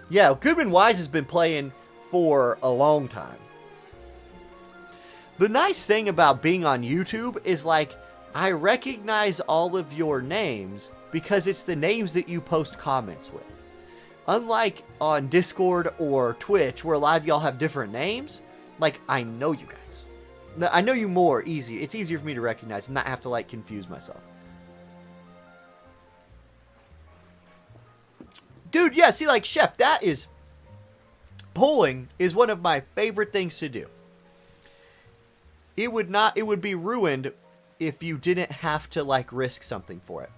Yeah, Goodman Wise has been playing for a long time. The nice thing about being on YouTube is, like, I recognize all of your names because it's the names that you post comments with. Unlike on Discord or Twitch, where a lot of y'all have different names, like, I know you guys. I know you more easy. It's easier for me to recognize and not have to, like, confuse myself. Dude, yeah, see, like, Shep, polling is one of my favorite things to do. It would be ruined if you didn't have to, like, risk something for it.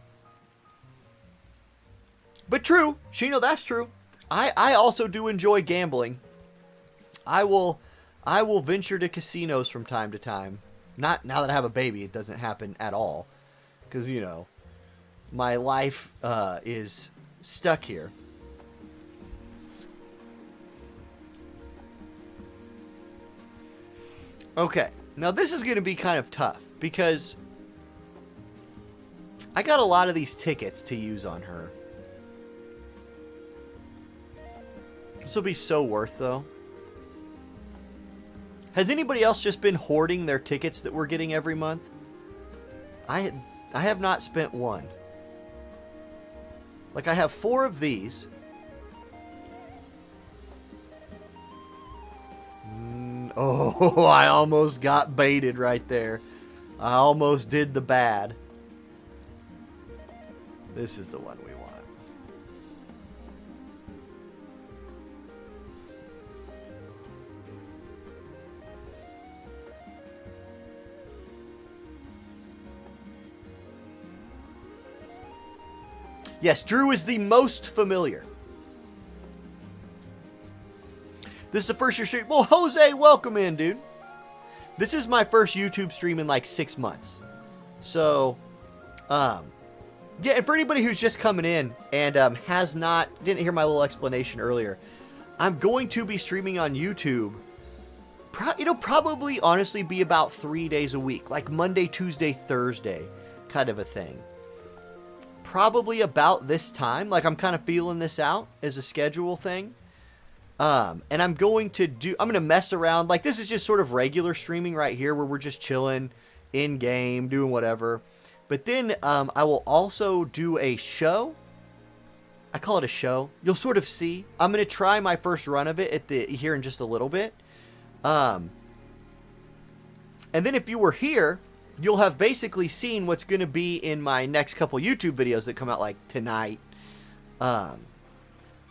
But true, Shino, that's true. I also do enjoy gambling. I will venture to casinos from time to time. Not now that I have a baby, it doesn't happen at all. Because, you know, my life is stuck here. Okay, now this is going to be kind of tough because I got a lot of these tickets to use on her. This will be so worth, though. Has anybody else just been hoarding their tickets that we're getting every month? I have not spent one. Like, I have 4 of these. Oh, I almost got baited right there. I almost did the bad. This is the one we want. Yes, Drew is the most familiar. This is the first year stream. Well, Jose, welcome in, dude. This is my first YouTube stream in like 6 months. So, yeah, and for anybody who's just coming in and didn't hear my little explanation earlier, I'm going to be streaming on YouTube. It'll probably honestly be about 3 days a week, like Monday, Tuesday, Thursday, kind of a thing. Probably about this time. Like, I'm kind of feeling this out as a schedule thing. And I'm going to mess around. Like, this is just sort of regular streaming right here where we're just chilling in game, doing whatever. But then, I will also do a show. I call it a show. You'll sort of see. I'm going to try my first run of it here in just a little bit. And then if you were here, you'll have basically seen what's going to be in my next couple YouTube videos that come out like tonight.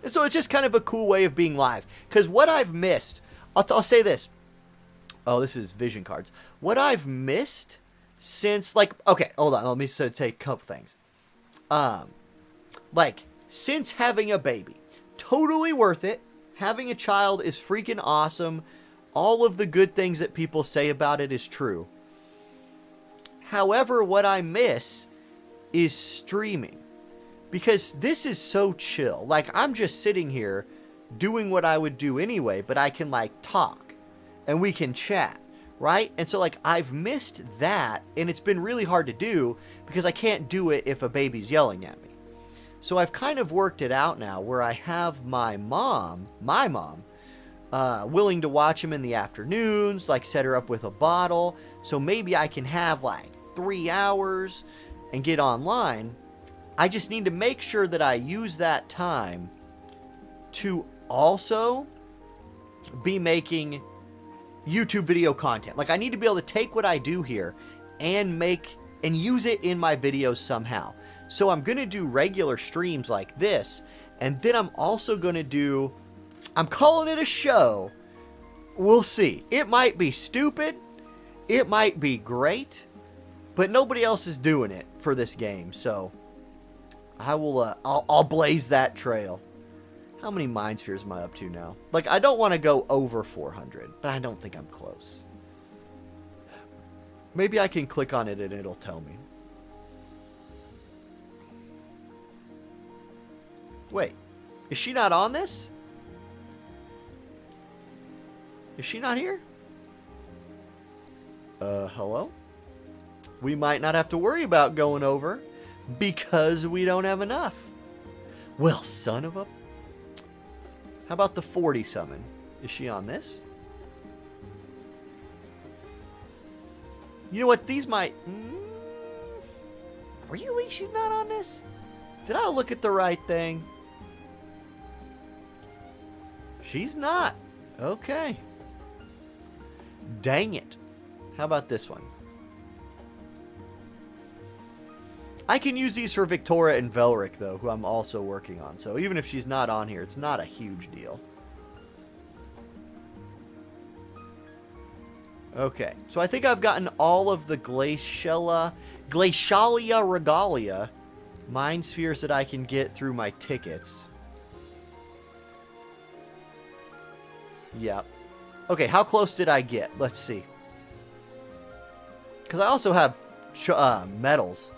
So it's just kind of a cool way of being live. Because what I've missed, I'll say this. Oh, this is vision cards. What I've missed since, like, okay, hold on. Let me say a couple things. Like, since having a baby, totally worth it. Having a child is freaking awesome. All of the good things that people say about it is true. However, what I miss is streaming. Because this is so chill. Like, I'm just sitting here doing what I would do anyway, but I can, like, talk. And we can chat. right? And so, like, I've missed that, and it's been really hard to do because I can't do it if a baby's yelling at me. So I've kind of worked it out now where I have my mom, willing to watch him in the afternoons, like set her up with a bottle. So maybe I can have like 3 hours and get online. I just need to make sure that I use that time to also be making YouTube video content. Like, I need to be able to take what I do here and use it in my videos somehow. So I'm going to do regular streams like this, and then I'm also going to do, I'm calling it a show. We'll see. It might be stupid. It might be great, but nobody else is doing it for this game. So I will, I'll blaze that trail. How many Mind Spheres am I up to now? Like, I don't want to go over 400, but I don't think I'm close. Maybe I can click on it and it'll tell me. Wait, is she not on this? Is she not here? Hello? We might not have to worry about going over because we don't have enough. Well, son of a... How about the 40 summon? Is she on this? You know what? These might... Really? She's not on this? Did I look at the right thing? She's not. Okay. Dang it. How about this one? I can use these for Victoria and Velric, though, who I'm also working on. So even if she's not on here, it's not a huge deal. Okay. So I think I've gotten all of the Glacialia Regalia Mind Spheres that I can get through my tickets. Yep. Okay, how close did I get? Let's see. Because I also have medals.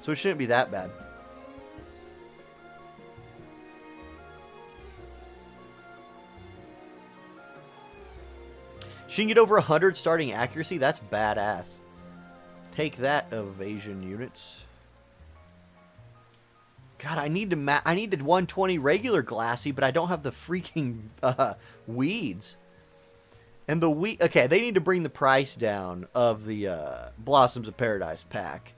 So it shouldn't be that bad. She can get over 100 starting accuracy? That's badass. Take that, evasion units. God, I need to I needed 120 regular glassy, but I don't have the freaking weeds. And the okay, they need to bring the price down of the Blossoms of Paradise pack.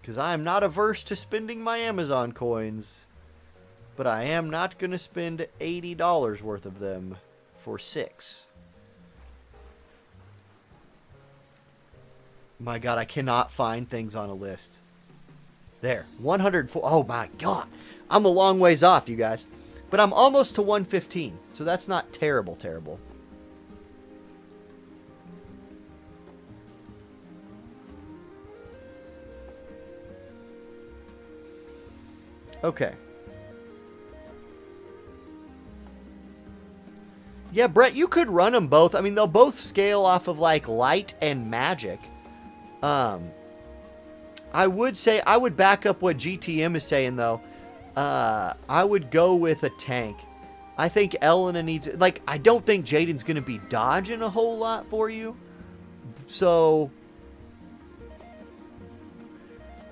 Because I am not averse to spending my Amazon coins. But I am not going to spend $80 worth of them for 6. My God, I cannot find things on a list. There, 104. Oh my God. I'm a long ways off, you guys. But I'm almost to 115. So that's not terrible, terrible. Okay. Yeah, Brett, you could run them both. I mean, they'll both scale off of, like, light and magic. I would say, I would back up what GTM is saying, though. I would go with a tank. I think Elena needs... Like, I don't think Jaden's going to be dodging a whole lot for you. So...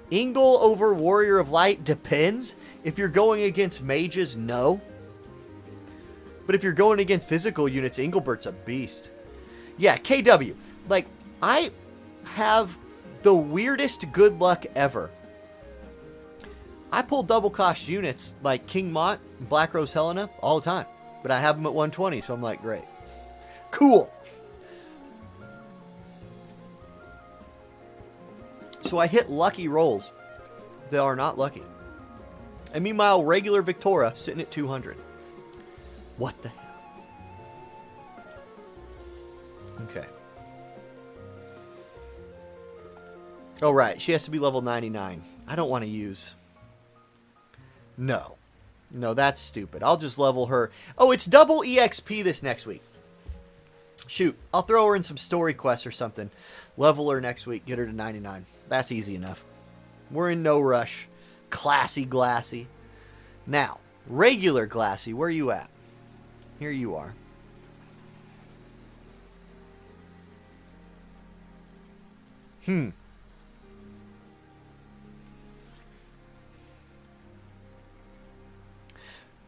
Ingle over Warrior of Light depends. If you're going against mages, no. But if you're going against physical units, Inglebert's a beast. Yeah, KW. Like, I have the weirdest good luck ever. I pull double cost units like King Mont, Black Rose Helena all the time. But I have them at 120, so I'm like, great. Cool. So I hit lucky rolls that are not lucky. And meanwhile, regular Victoria sitting at 200. What the hell? Okay. Oh, right. She has to be level 99. I don't want to use... No. No, that's stupid. I'll just level her. Oh, it's double EXP this next week. Shoot. I'll throw her in some story quests or something. Level her next week. Get her to 99. That's easy enough. We're in no rush. Classy Glassy. Now, regular Glassy, where are you at? Here you are.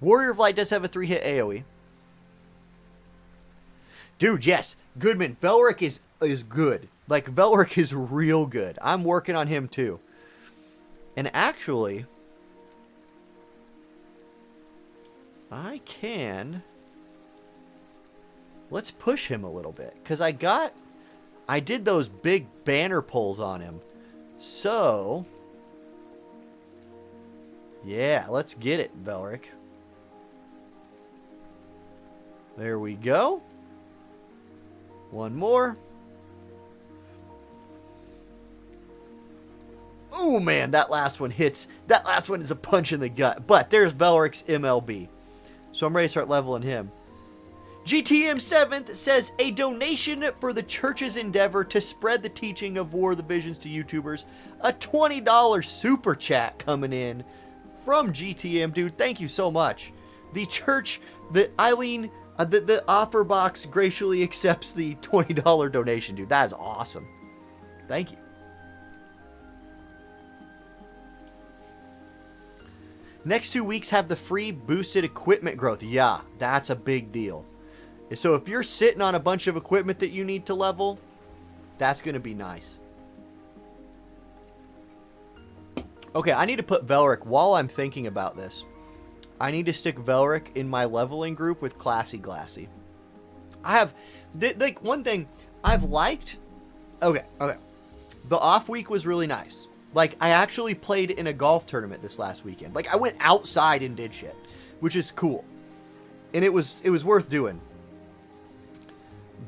Warrior of Light does have a 3-hit AoE. Dude, yes. Goodman. Velric is good. Like, Velric is real good. I'm working on him, too. And actually, I can... Let's push him a little bit. Because I did those big banner pulls on him. So... Yeah, let's get it, Velric. There we go. One more. Oh, man, that last one hits. That last one is a punch in the gut. But there's Velric's MLB. So I'm ready to start leveling him. GTM 7th says, a donation for the church's endeavor to spread the teaching of War of the Visions to YouTubers. A $20 super chat coming in from GTM. Dude, thank you so much. The church, the Eileen... the offer box graciously accepts the $20 donation, dude. That is awesome. Thank you. Next 2 weeks have the free boosted equipment growth. Yeah, that's a big deal. So if you're sitting on a bunch of equipment that you need to level, that's going to be nice. Okay, I need to put Velric while I'm thinking about this. I need to stick Velric in my leveling group with Classy Glassy. I have, like, one thing I've liked. Okay. The off week was really nice. Like, I actually played in a golf tournament this last weekend. Like, I went outside and did shit, which is cool. And it was worth doing.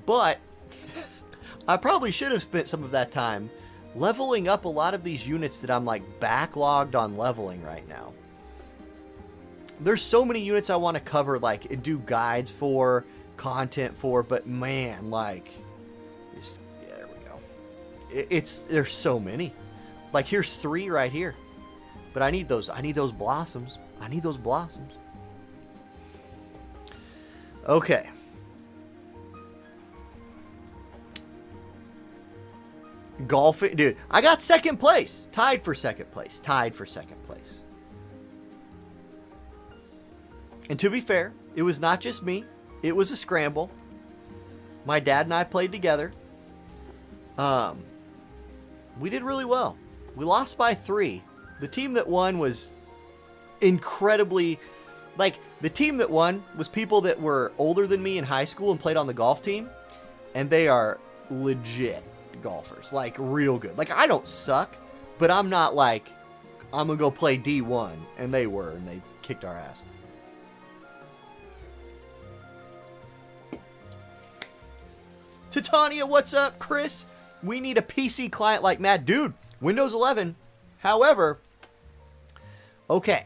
But I probably should have spent some of that time leveling up a lot of these units that I'm, like, backlogged on leveling right now. There's so many units I want to cover, like, and do guides for, content for, but man, like, yeah, there we go. There's so many. Like, here's 3 right here. But I need those blossoms. I need those blossoms. Okay. Golfing, dude, I got second place. Tied for second place. And to be fair, it was not just me. It was a scramble. My dad and I played together. We did really well. We lost by 3. The team that won was incredibly... Like, the team that won was people that were older than me in high school and played on the golf team. And they are legit golfers. Like, real good. Like, I don't suck, but I'm not like, I'm going to go play D1. And they were, and they kicked our ass. Titania, what's up? Chris, we need a PC client like mad. Dude, Windows 11. However, okay,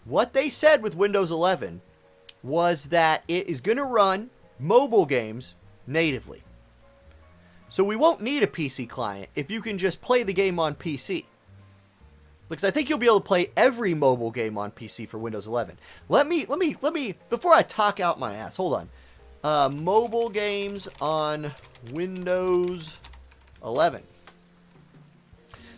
what they said with Windows 11 was that it is going to run mobile games natively. So we won't need a PC client if you can just play the game on PC. Because I think you'll be able to play every mobile game on PC for Windows 11. Let me, before I talk out my ass, hold on. Mobile games on Windows 11.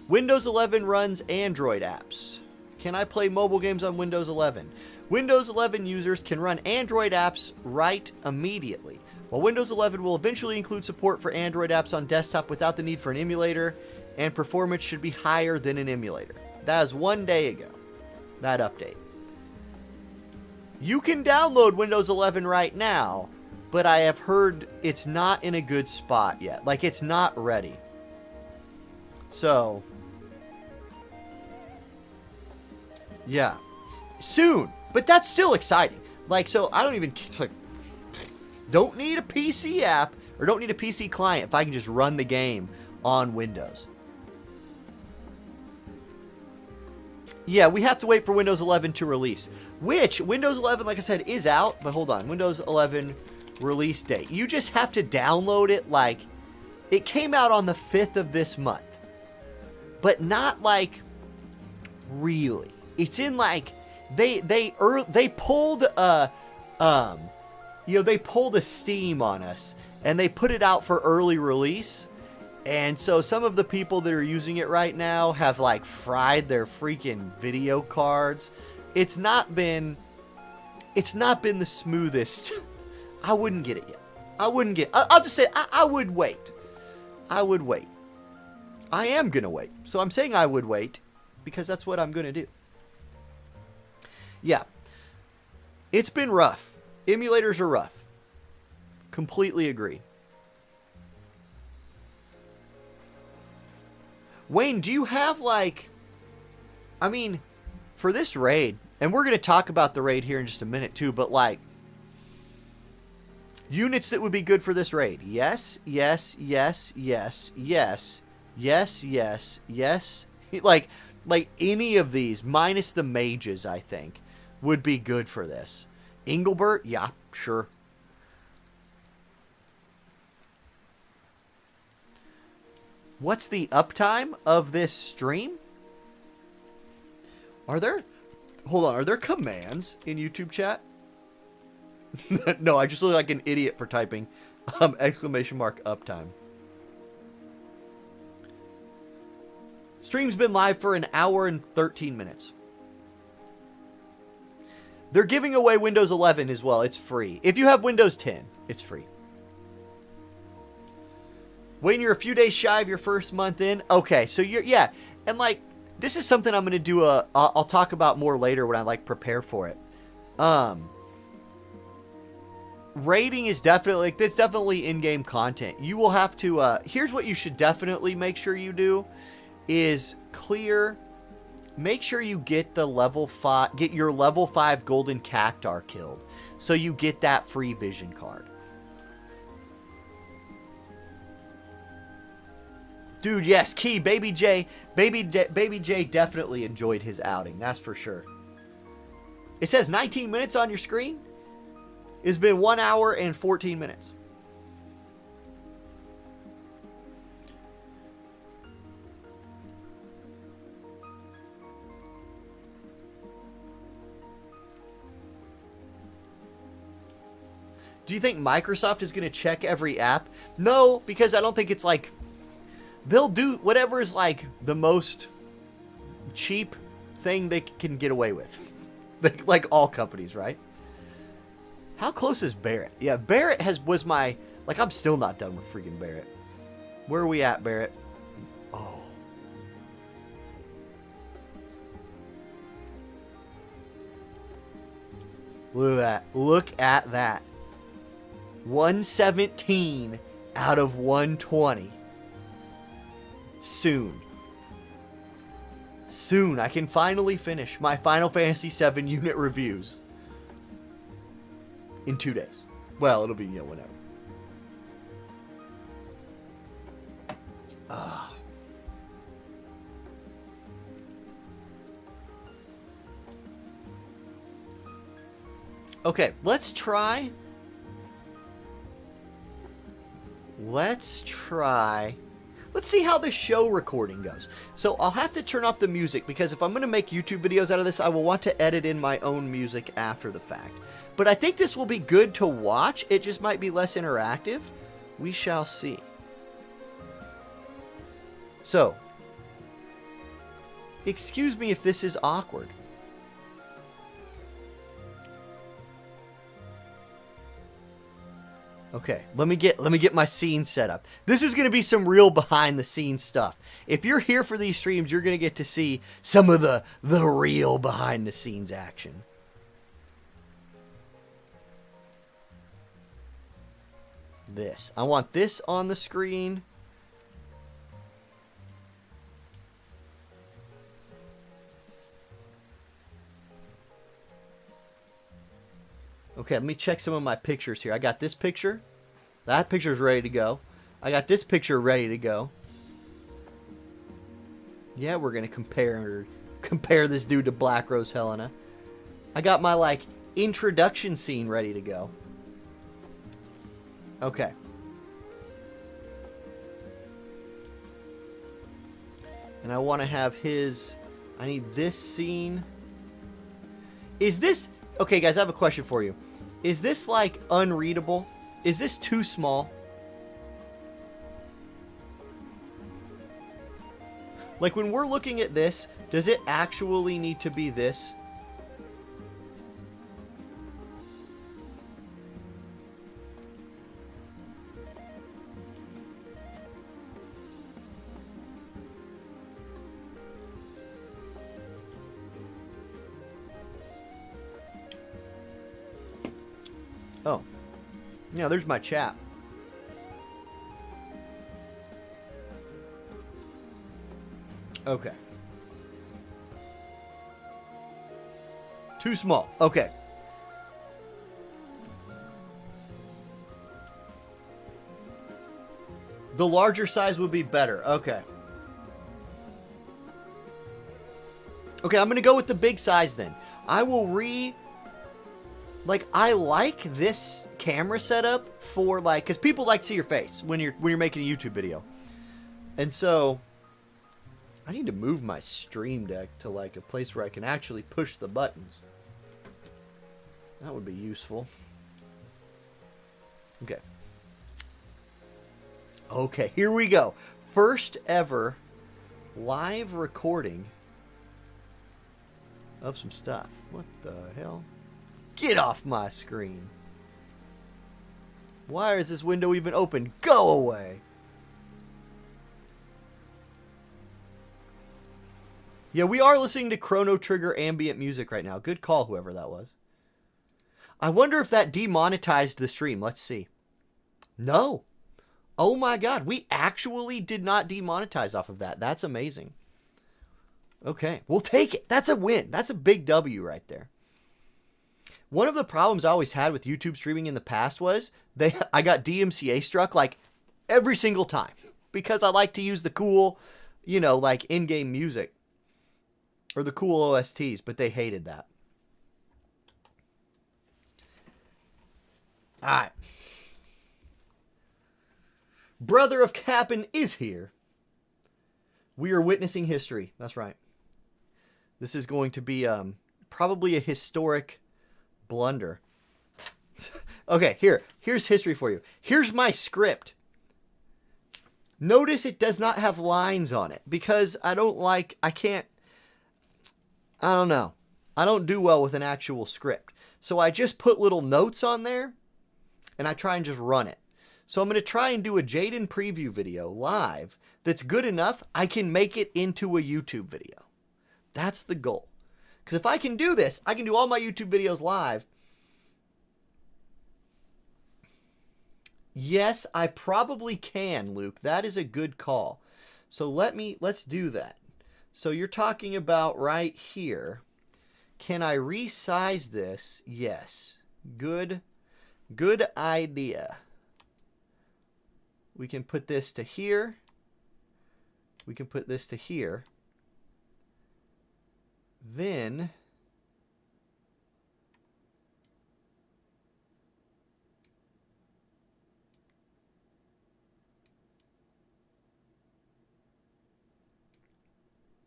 Windows 11 runs Android apps. Can I play mobile games on Windows 11? Windows 11 users can run Android apps right immediately. While Windows 11 will eventually include support for Android apps on desktop without the need for an emulator, and performance should be higher than an emulator. That was 1 day ago, that update. You can download Windows 11 right now, but I have heard it's not in a good spot yet. Like, it's not ready. So, yeah. Soon. But that's still exciting. Like, so I don't even, like, don't need a PC app, or don't need a PC client if I can just run the game on Windows. Yeah, we have to wait for Windows 11 to release. Which, Windows 11, like I said, is out. But hold on, Windows 11 release date. You just have to download it, like, it came out on the 5th of this month. But not, like, really. It's in, like, they pulled a, they pulled a Steam on us, and they put it out for early release, And so some of the people that are using it right now have like fried their freaking video cards. It's not been the smoothest. I wouldn't get it yet. I'll just say I would wait. I would wait. I am going to wait. So I'm saying I would wait because that's what I'm going to do. Yeah. It's been rough. Emulators are rough. Completely agree. Wayne, do you have like, I mean, for this raid, and we're going to talk about the raid here in just a minute too, but like, units that would be good for this raid? Yes, yes, yes, yes, yes, yes, yes, yes. Like any of these, minus the mages, I think, would be good for this. Engelbert? Yeah, sure. What's the uptime of this stream? Are there commands in YouTube chat? No, I just look like an idiot for typing exclamation mark uptime. Stream's been live for an hour and 13 minutes. They're giving away Windows 11 as well. It's free. If you have Windows 10, it's free. When you're a few days shy of your first month in, okay, so yeah, and like, this is something I'm going to do I'll talk about more later when I like prepare for it. Rating is definitely, like, that's definitely in-game content. You will have to, here's what you should definitely make sure you do, is make sure you get the get your level 5 golden cactar killed, so you get that free vision card. Dude, yes, Key, Baby J definitely enjoyed his outing, that's for sure. It says 19 minutes on your screen. It's been 1 hour and 14 minutes. Do you think Microsoft is going to check every app? No, because I don't think it's like, they'll do whatever is like the most cheap thing they can get away with. Like all companies, right? How close is Barrett? Yeah, Barrett was my, like, I'm still not done with freaking Barrett. Where are we at, Barrett? Oh. Look at that. Look at that. 117 out of 120. Soon I can finally finish my Final Fantasy VII unit reviews in 2 days. Well, it'll be, whenever. Okay, let's try. Let's see how the show recording goes. So I'll have to turn off the music because if I'm going to make YouTube videos out of this, I will want to edit in my own music after the fact. But I think this will be good to watch. It just might be less interactive. We shall see. So, excuse me if this is awkward. Okay, let me get my scene set up. This is going to be some real behind the scenes stuff. If you're here for these streams, you're going to get to see some of the real behind the scenes action. I want this on the screen. Okay, let me check some of my pictures here. I got this picture. That picture's ready to go. I got this picture ready to go. Yeah, we're going to compare this dude to Black Rose Helena. I got my, like, introduction scene ready to go. Okay. And I want to have I need this scene. Is this... Okay, guys, I have a question for you. Is this, like, unreadable? Is this too small? Like when we're looking at this, does it actually need to be this? Oh. Yeah, there's my chat. Okay. Too small. Okay. The larger size would be better. Okay. Okay, I'm going to go with the big size then. I will I like this camera setup for like, because people like to see your face when you're making a YouTube video. And so I need to move my Stream Deck to like a place where I can actually push the buttons. That would be useful. Okay. Okay, here we go. First ever live recording of some stuff. What the hell? Get off my screen. Why is this window even open? Go away. Yeah, we are listening to Chrono Trigger ambient music right now. Good call, whoever that was. I wonder if that demonetized the stream. Let's see. No. Oh my god, we actually did not demonetize off of that. That's amazing. Okay, we'll take it. That's a win. That's a big W right there. One of the problems I always had with YouTube streaming in the past was I got DMCA struck like every single time because I like to use the cool, like in-game music or the cool OSTs, but they hated that. All right. Brother of Cap'n is here. We are witnessing history. That's right. This is going to be probably a historic blunder. Okay, here's history for you. Here's my script. Notice it does not have lines on it because I don't know. I don't do well with an actual script. So I just put little notes on there and I try and just run it. So I'm going to try and do a Jaden preview video live that's good enough I can make it into a YouTube video. That's the goal. Because if I can do this, I can do all my YouTube videos live. Yes, I probably can, Luke. That is a good call. So let's do that. So you're talking about right here. Can I resize this? Yes. Good idea. We can put this to here. We can put this to here. Then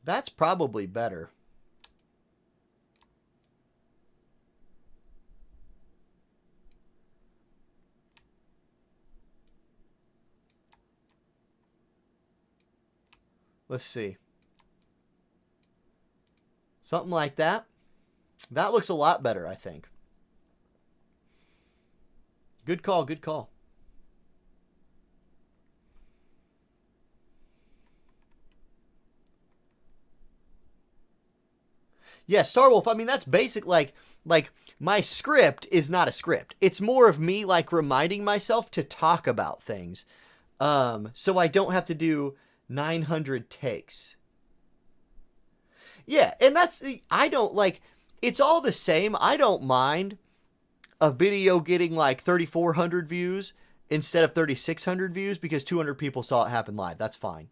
that's probably better. Let's see. Something like that. That looks a lot better, I think. Good call, good call. Yeah, Star Wolf, I mean, that's basic, like my script is not a script. It's more of me, like, reminding myself to talk about things. So I don't have to do 900 takes. Yeah, and I don't, like, it's all the same. I don't mind a video getting, like, 3,400 views instead of 3,600 views because 200 people saw it happen live. That's fine.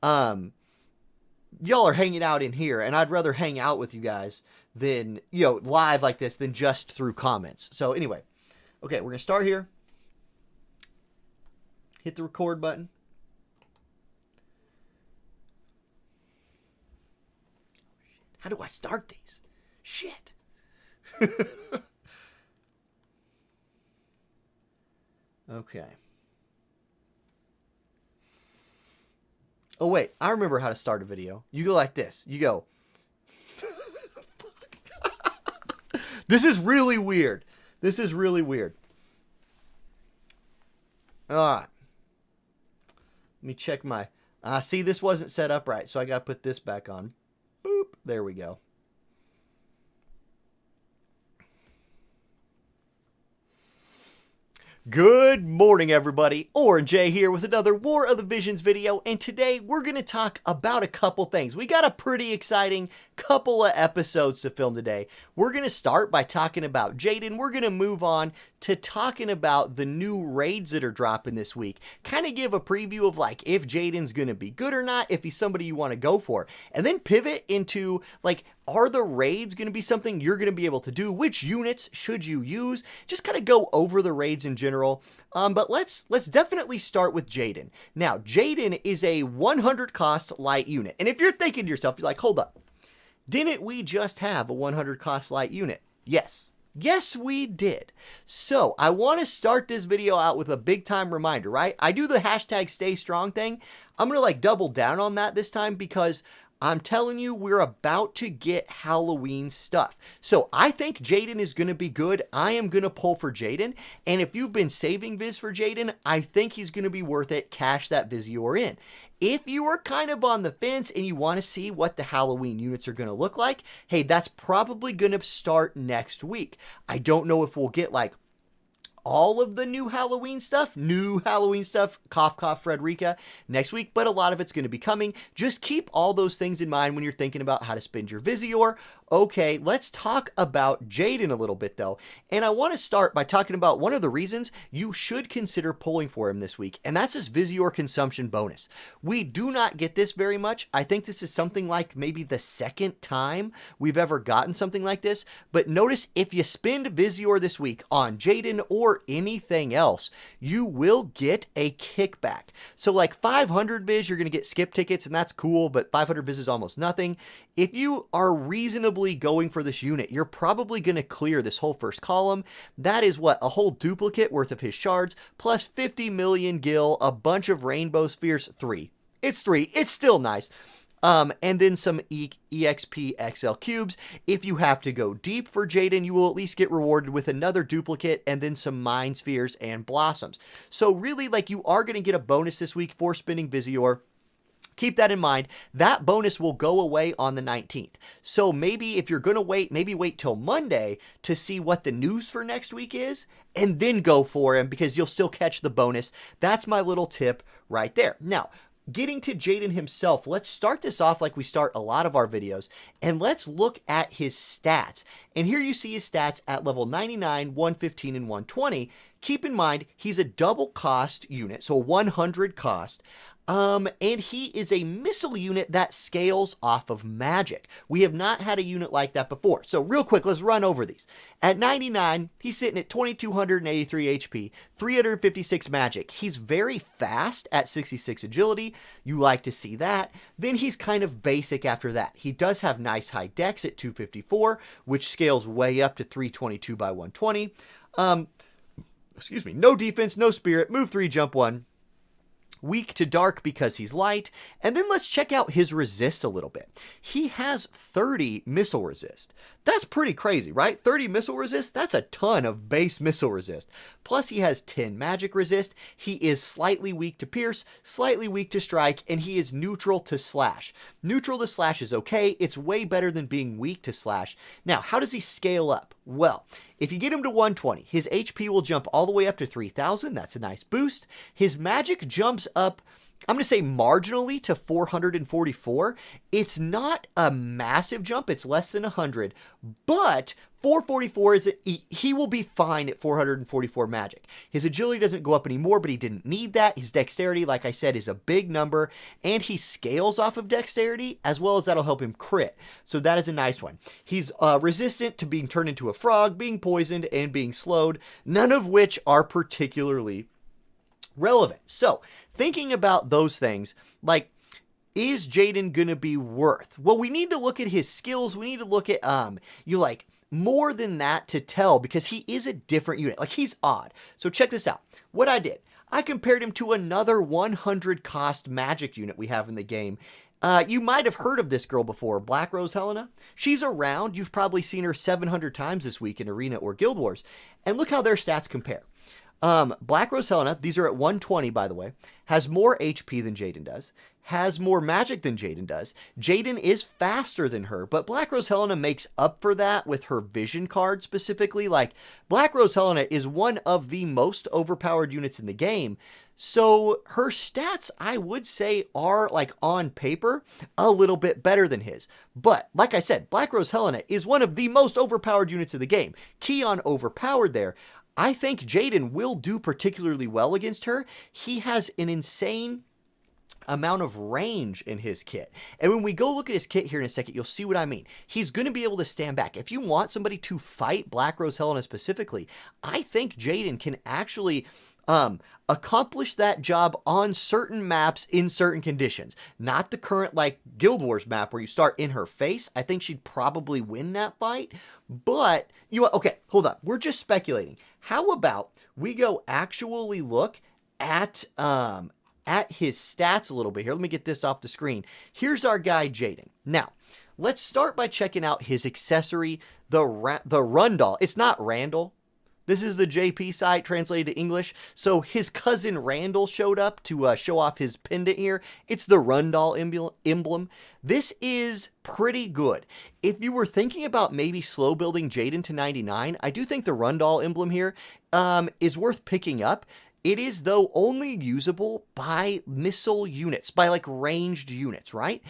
Y'all are hanging out in here, and I'd rather hang out with you guys than, live like this than just through comments. So anyway, okay, we're going to start here. Hit the record button. How do I start these? Shit. Okay. Oh, wait. I remember how to start a video. You go like this. You go. This is really weird. This is really weird. All right. Let me check my... see, this wasn't set up right, so I got to put this back on. Boop. There we go. Good morning, everybody. Orange J here with another War of the Visions video, and today we're going to talk about a couple things. We got a pretty exciting couple of episodes to film today. We're going to start by talking about Jaden. We're going to move on to talking about the new raids that are dropping this week. Kind of give a preview of like if Jaden's going to be good or not, if he's somebody you want to go for, and then pivot into like, are the raids going to be something you're going to be able to do? Which units should you use? Just kind of go over the raids in general. But let's definitely start with Jaden. Now, Jaden is a 100 cost light unit. And if you're thinking to yourself, you're like, hold up. Didn't we just have a 100 cost light unit? Yes. Yes, we did. So I want to start this video out with a big time reminder, right? I do the hashtag stay strong thing. I'm going to like double down on that this time because I'm telling you, we're about to get Halloween stuff. So I think Jaden is going to be good. I am going to pull for Jaden. And if you've been saving Viz for Jaden, I think he's going to be worth it. Cash that Viz you're in. If you are kind of on the fence and you want to see what the Halloween units are going to look like, hey, that's probably going to start next week. I don't know if we'll get like all of the new Halloween stuff, cough, cough, Frederica, next week, but a lot of it's going to be coming. Just keep all those things in mind when you're thinking about how to spend your Visior. Okay, let's talk about Jaden a little bit, though, and I want to start by talking about one of the reasons you should consider pulling for him this week, and that's his Visior consumption bonus. We do not get this very much. I think this is something like maybe the second time we've ever gotten something like this, but notice if you spend Visior this week on Jaden or anything else, you will get a kickback. So like 500 Viz, you're going to get skip tickets, and that's cool, but 500 Viz is almost nothing. If you are reasonably going for this unit, you're probably going to clear this whole first column. That is what, a whole duplicate worth of his shards, plus 50 million gil, a bunch of rainbow spheres, 3. It's 3. It's still nice. And then some EXP XL cubes. If you have to go deep for Jaden, you will at least get rewarded with another duplicate and then some mind spheres and blossoms. So really, like, you are going to get a bonus this week for spinning Visior. Keep that in mind. That bonus will go away on the 19th. So maybe if you're going to wait, maybe wait till Monday to see what the news for next week is and then go for him because you'll still catch the bonus. That's my little tip right there. Now, getting to Jaden himself, let's start this off like we start a lot of our videos, and let's look at his stats. And here you see his stats at level 99, 115, and 120. Keep in mind, he's a double cost unit, so 100 cost. And he is a missile unit that scales off of magic. We have not had a unit like that before. So real quick, let's run over these. At 99, he's sitting at 2283 HP, 356 magic. He's very fast at 66 agility. You like to see that. Then he's kind of basic after that. He does have nice high dex at 254, which scales way up to 322 by 120. Excuse me, no defense, no spirit, move 3, jump 1. Weak to dark because he's light. And then let's check out his resist a little bit. He has 30 missile resist. That's pretty crazy, right? 30 missile resist, that's a ton of base missile resist. Plus he has 10 magic resist. He is slightly weak to pierce, slightly weak to strike, and he is neutral to slash. Neutral to slash is okay. It's way better than being weak to slash. Now, how does he scale up? Well, if you get him to 120, his HP will jump all the way up to 3,000. That's a nice boost. His magic jumps up, I'm going to say marginally, to 444. It's not a massive jump. It's less than 100. But 444 is, he will be fine at 444 magic. His agility doesn't go up anymore, but he didn't need that. His dexterity, like I said, is a big number, and he scales off of dexterity, as well as that'll help him crit. So that is a nice one. He's resistant to being turned into a frog, being poisoned, and being slowed, none of which are particularly relevant. So thinking about those things, like, is Jaden gonna be worth? Well, we need to look at his skills. We need to look at more than that to tell, because he is a different unit. Like, he's odd. So check this out. What I did, I compared him to another 100 cost magic unit we have in the game. You might have heard of this girl before, Black Rose Helena. She's around. You've probably seen her 700 times this week in Arena or Guild Wars. And look how their stats compare. Black Rose Helena, these are at 120, by the way, has more HP than Jaden does, has more magic than Jaden does. Jaden is faster than her, but Black Rose Helena makes up for that with her vision card specifically. Like, Black Rose Helena is one of the most overpowered units in the game. So her stats, I would say, are, like, on paper, a little bit better than his. But, like I said, Black Rose Helena is one of the most overpowered units in the game. Key on overpowered there. I think Jaden will do particularly well against her. He has an insane amount of range in his kit. And when we go look at his kit here in a second, you'll see what I mean. He's going to be able to stand back. If you want somebody to fight Black Rose Helena specifically, I think Jaden can actually accomplish that job on certain maps in certain conditions. Not the current, like, Guild Wars map where you start in her face. I think she'd probably win that fight. But, okay, hold on. We're just speculating. How about we go actually look at his stats a little bit here. Let me get this off the screen. Here's our guy, Jaden. Now, let's start by checking out his accessory, the Rundall. It's not Randall. This is the JP site translated to English. So his cousin Randall showed up to show off his pendant here. It's the Rundall emblem. This is pretty good. If you were thinking about maybe slow building Jaden to 99, I do think the Rundall emblem here is worth picking up. It is, though, only usable by missile units, by, like, ranged units, right?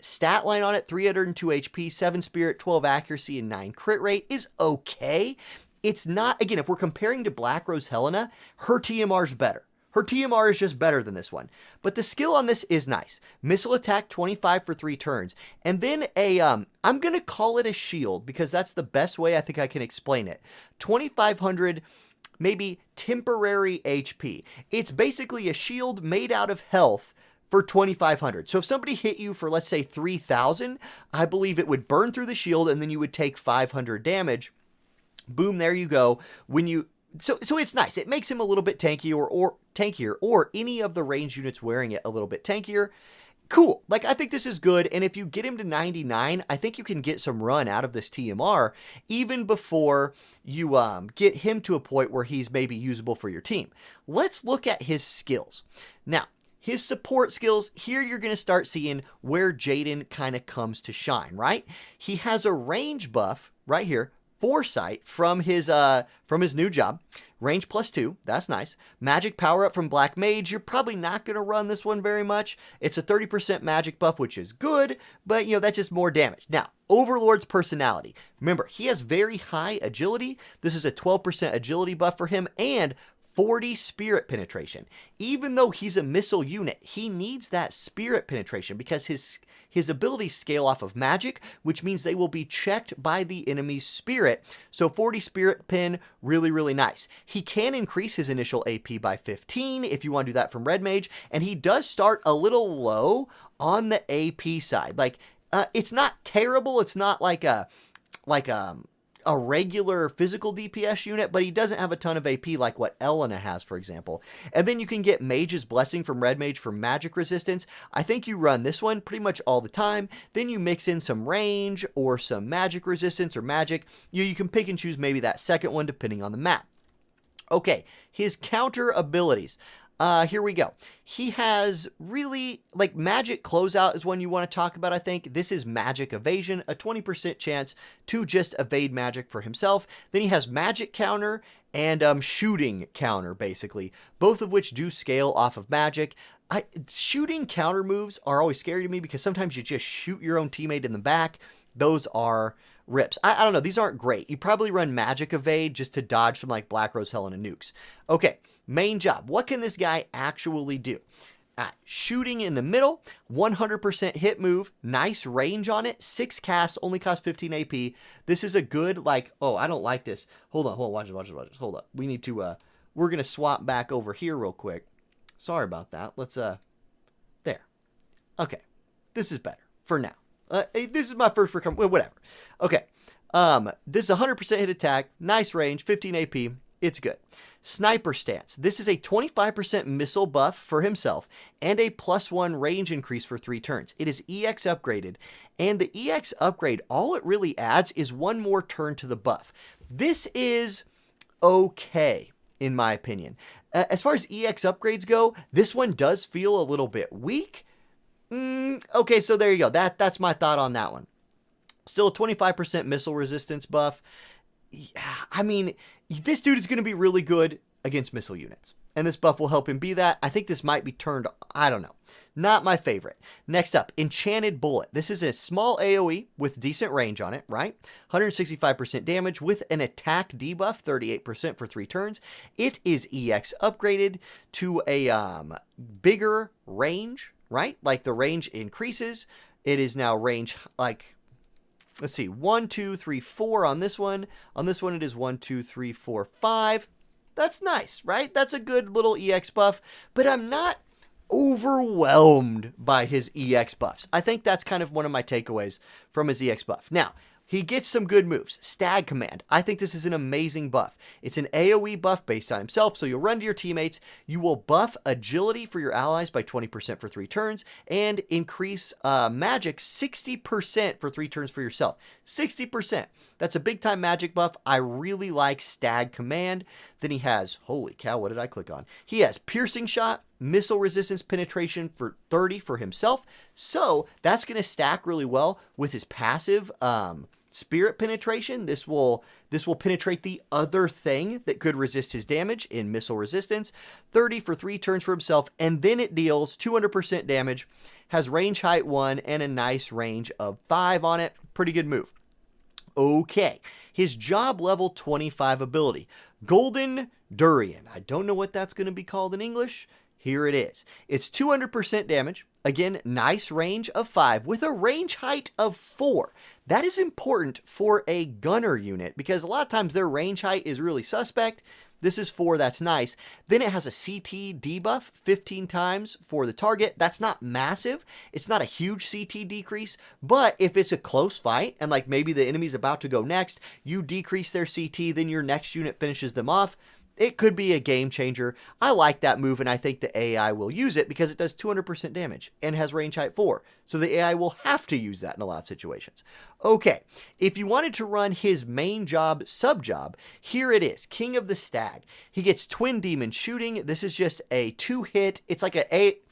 Stat line on it, 302 HP, 7 spirit, 12 accuracy, and 9 crit rate is okay. It's not, again, if we're comparing to Black Rose Helena, her TMR is better. Her TMR is just better than this one. But the skill on this is nice. Missile attack, 25 for 3 turns. And then I'm going to call it a shield because that's the best way I think I can explain it. 2,500 maybe temporary HP. It's basically a shield made out of health for 2,500. So if somebody hit you for, let's say, 3,000, I believe it would burn through the shield and then you would take 500 damage. Boom, there you go. So it's nice. It makes him a little bit tankier or any of the ranged units wearing it a little bit tankier. Cool. Like, I think this is good. And if you get him to 99, I think you can get some run out of this TMR even before you get him to a point where he's maybe usable for your team. Let's look at his skills. Now, his support skills, here you're going to start seeing where Jaden kind of comes to shine, right? He has a range buff right here. Foresight from his new job. Range +2, that's nice. Magic power up from Black Mage, you're probably not going to run this one very much. It's a 30% magic buff, which is good, but that's just more damage. Now, Overlord's personality. Remember, he has very high agility. This is a 12% agility buff for him and 40 spirit penetration. Even though he's a missile unit, he needs that spirit penetration because his abilities scale off of magic, which means they will be checked by the enemy's spirit. So 40 spirit pen, really, really nice. He can increase his initial AP by 15 if you want to do that from Red Mage, and he does start a little low on the AP side. Like, it's not terrible. It's not like a regular physical DPS unit, but he doesn't have a ton of AP like what Elena has, for example. And then you can get Mage's Blessing from Red Mage for magic resistance. I think you run this one pretty much all the time. Then you mix in some range or some magic resistance or magic. You can pick and choose maybe that second one depending on the map. Okay, his counter abilities. Here we go. He has really, like, magic closeout is one you want to talk about, I think. This is magic evasion, a 20% chance to just evade magic for himself. Then he has magic counter and shooting counter, basically, both of which do scale off of magic. Shooting counter moves are always scary to me because sometimes you just shoot your own teammate in the back. Those are rips. I don't know. These aren't great. You probably run magic evade just to dodge some, like, Black Rose Helena nukes. Okay. Main job. What can this guy actually do? Shooting in the middle, 100% hit move, nice range on it, 6 casts, only cost 15 AP. This is a good, like, oh, I don't like this. Hold on, watch this. Hold up. We need to, we're going to swap back over here real quick. Sorry about that. Let's, there. Okay. This is better for now. This is my first whatever. Okay. This is 100% hit attack, nice range, 15 AP. It's good. Sniper stance. This is a 25% missile buff for himself and a +1 range increase for 3 turns. It is EX upgraded, and the EX upgrade, all it really adds is 1 more turn to the buff. This is okay, in my opinion. As far as EX upgrades go, this one does feel a little bit weak. Okay, so there you go. That's my thought on that one. Still a 25% missile resistance buff. I mean, this dude is going to be really good against missile units, and this buff will help him be that. I think this might be turned, I don't know. Not my favorite. Next up, Enchanted Bullet. This is a small AoE with decent range on it, right? 165% damage with an attack debuff, 38% for 3 turns. It is EX upgraded to a bigger range, right? Like the range increases. It is now range, like, let's see, 1, 2, 3, 4 on this one. On this one, it is 1, 2, 3, 4, 5. That's nice, right? That's a good little EX buff, but I'm not overwhelmed by his EX buffs. I think that's kind of one of my takeaways from his EX buff. Now, he gets some good moves. Stag Command. I think this is an amazing buff. It's an AoE buff based on himself, so you'll run to your teammates. You will buff agility for your allies by 20% for 3 turns, and increase magic 60% for 3 turns for yourself. 60%. That's a big time magic buff. I really like Stag Command. Then he has, holy cow, what did I click on? He has Piercing Shot, missile resistance penetration for 30 for himself. So that's going to stack really well with his passive spirit penetration. This will penetrate the other thing that could resist his damage in missile resistance. 30 for 3 turns for himself, and then it deals 200% damage, has range height 1 and a nice range of 5 on it. Pretty good move. Okay, his job level 25 ability, Golden Durian. I don't know what that's going to be called in English. Here it is. It's 200% damage. Again, nice range of 5 with a range height of 4. That is important for a gunner unit because a lot of times their range height is really suspect. This is 4, that's nice. Then it has a CT debuff 15 times for the target. That's not massive. It's not a huge CT decrease, but if it's a close fight and like maybe the enemy's about to go next, you decrease their CT, then your next unit finishes them off. It could be a game changer. I like that move, and I think the AI will use it because it does 200% damage and has range height 4. So the AI will have to use that in a lot of situations. Okay, if you wanted to run his main job, sub-job, here it is, King of the Stag. He gets Twin Demon Shooting. This is just a 2-hit. It's like it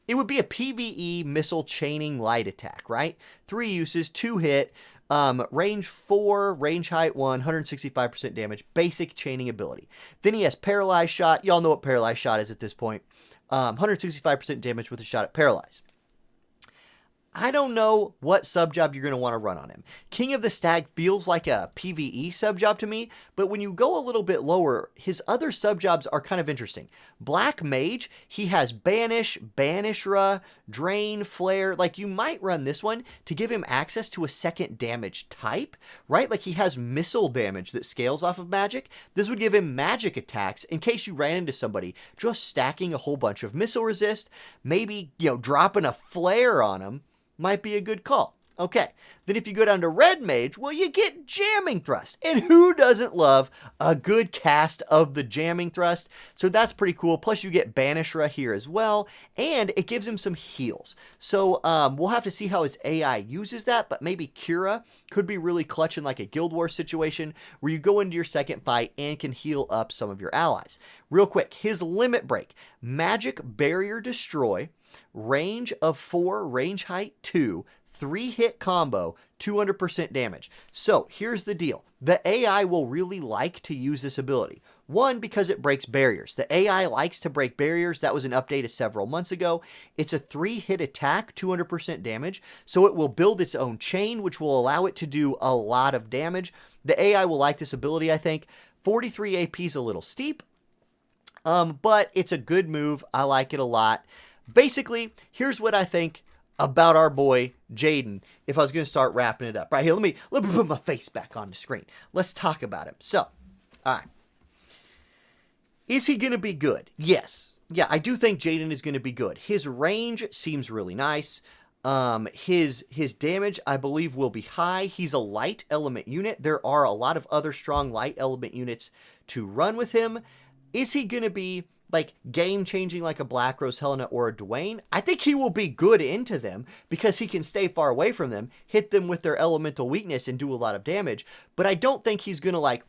would be a PvE missile chaining light attack, right? 3 uses, 2-hit. Range 4, range height 1, 165% damage, basic chaining ability. Then he has Paralyzed Shot. Y'all know what Paralyzed Shot is at this point. 165% damage with a shot at Paralyze. I don't know what sub-job you're going to want to run on him. King of the Stag feels like a PvE sub-job to me, but when you go a little bit lower, his other sub-jobs are kind of interesting. Black Mage, he has Banish, Banishra, Drain, Flare. Like, you might run this one to give him access to a second damage type, right? Like, he has missile damage that scales off of magic. This would give him magic attacks in case you ran into somebody, just stacking a whole bunch of missile resist, maybe, dropping a Flare on him. Might be a good call. Okay, then if you go down to Red Mage, well, you get Jamming Thrust. And who doesn't love a good cast of the Jamming Thrust? So that's pretty cool. Plus you get Banishra here as well, and it gives him some heals. So we'll have to see how his AI uses that, but maybe Cura could be really clutch in like a Guild Wars situation where you go into your second fight and can heal up some of your allies. Real quick, his Limit Break, Magic Barrier Destroy, range of 4, range height 2, 3-hit combo, 200% damage. So here's the deal. The AI will really like to use this ability. 1, because it breaks barriers. The AI likes to break barriers. That was an update of several months ago. It's a 3-hit attack, 200% damage. So it will build its own chain, which will allow it to do a lot of damage. The AI will like this ability, I think. 43 AP is a little steep, but it's a good move. I like it a lot. Basically, here's what I think about our boy Jayden if I was going to start wrapping it up. Right here, let me put my face back on the screen. Let's talk about him. So, all right. Is he going to be good? Yes. Yeah, I do think Jayden is going to be good. His range seems really nice. His damage, I believe, will be high. He's a light element unit. There are a lot of other strong light element units to run with him. Is he going to be like game changing like a Black Rose Helena or a Dwayne? I think he will be good into them because he can stay far away from them, hit them with their elemental weakness and do a lot of damage. But I don't think he's going to like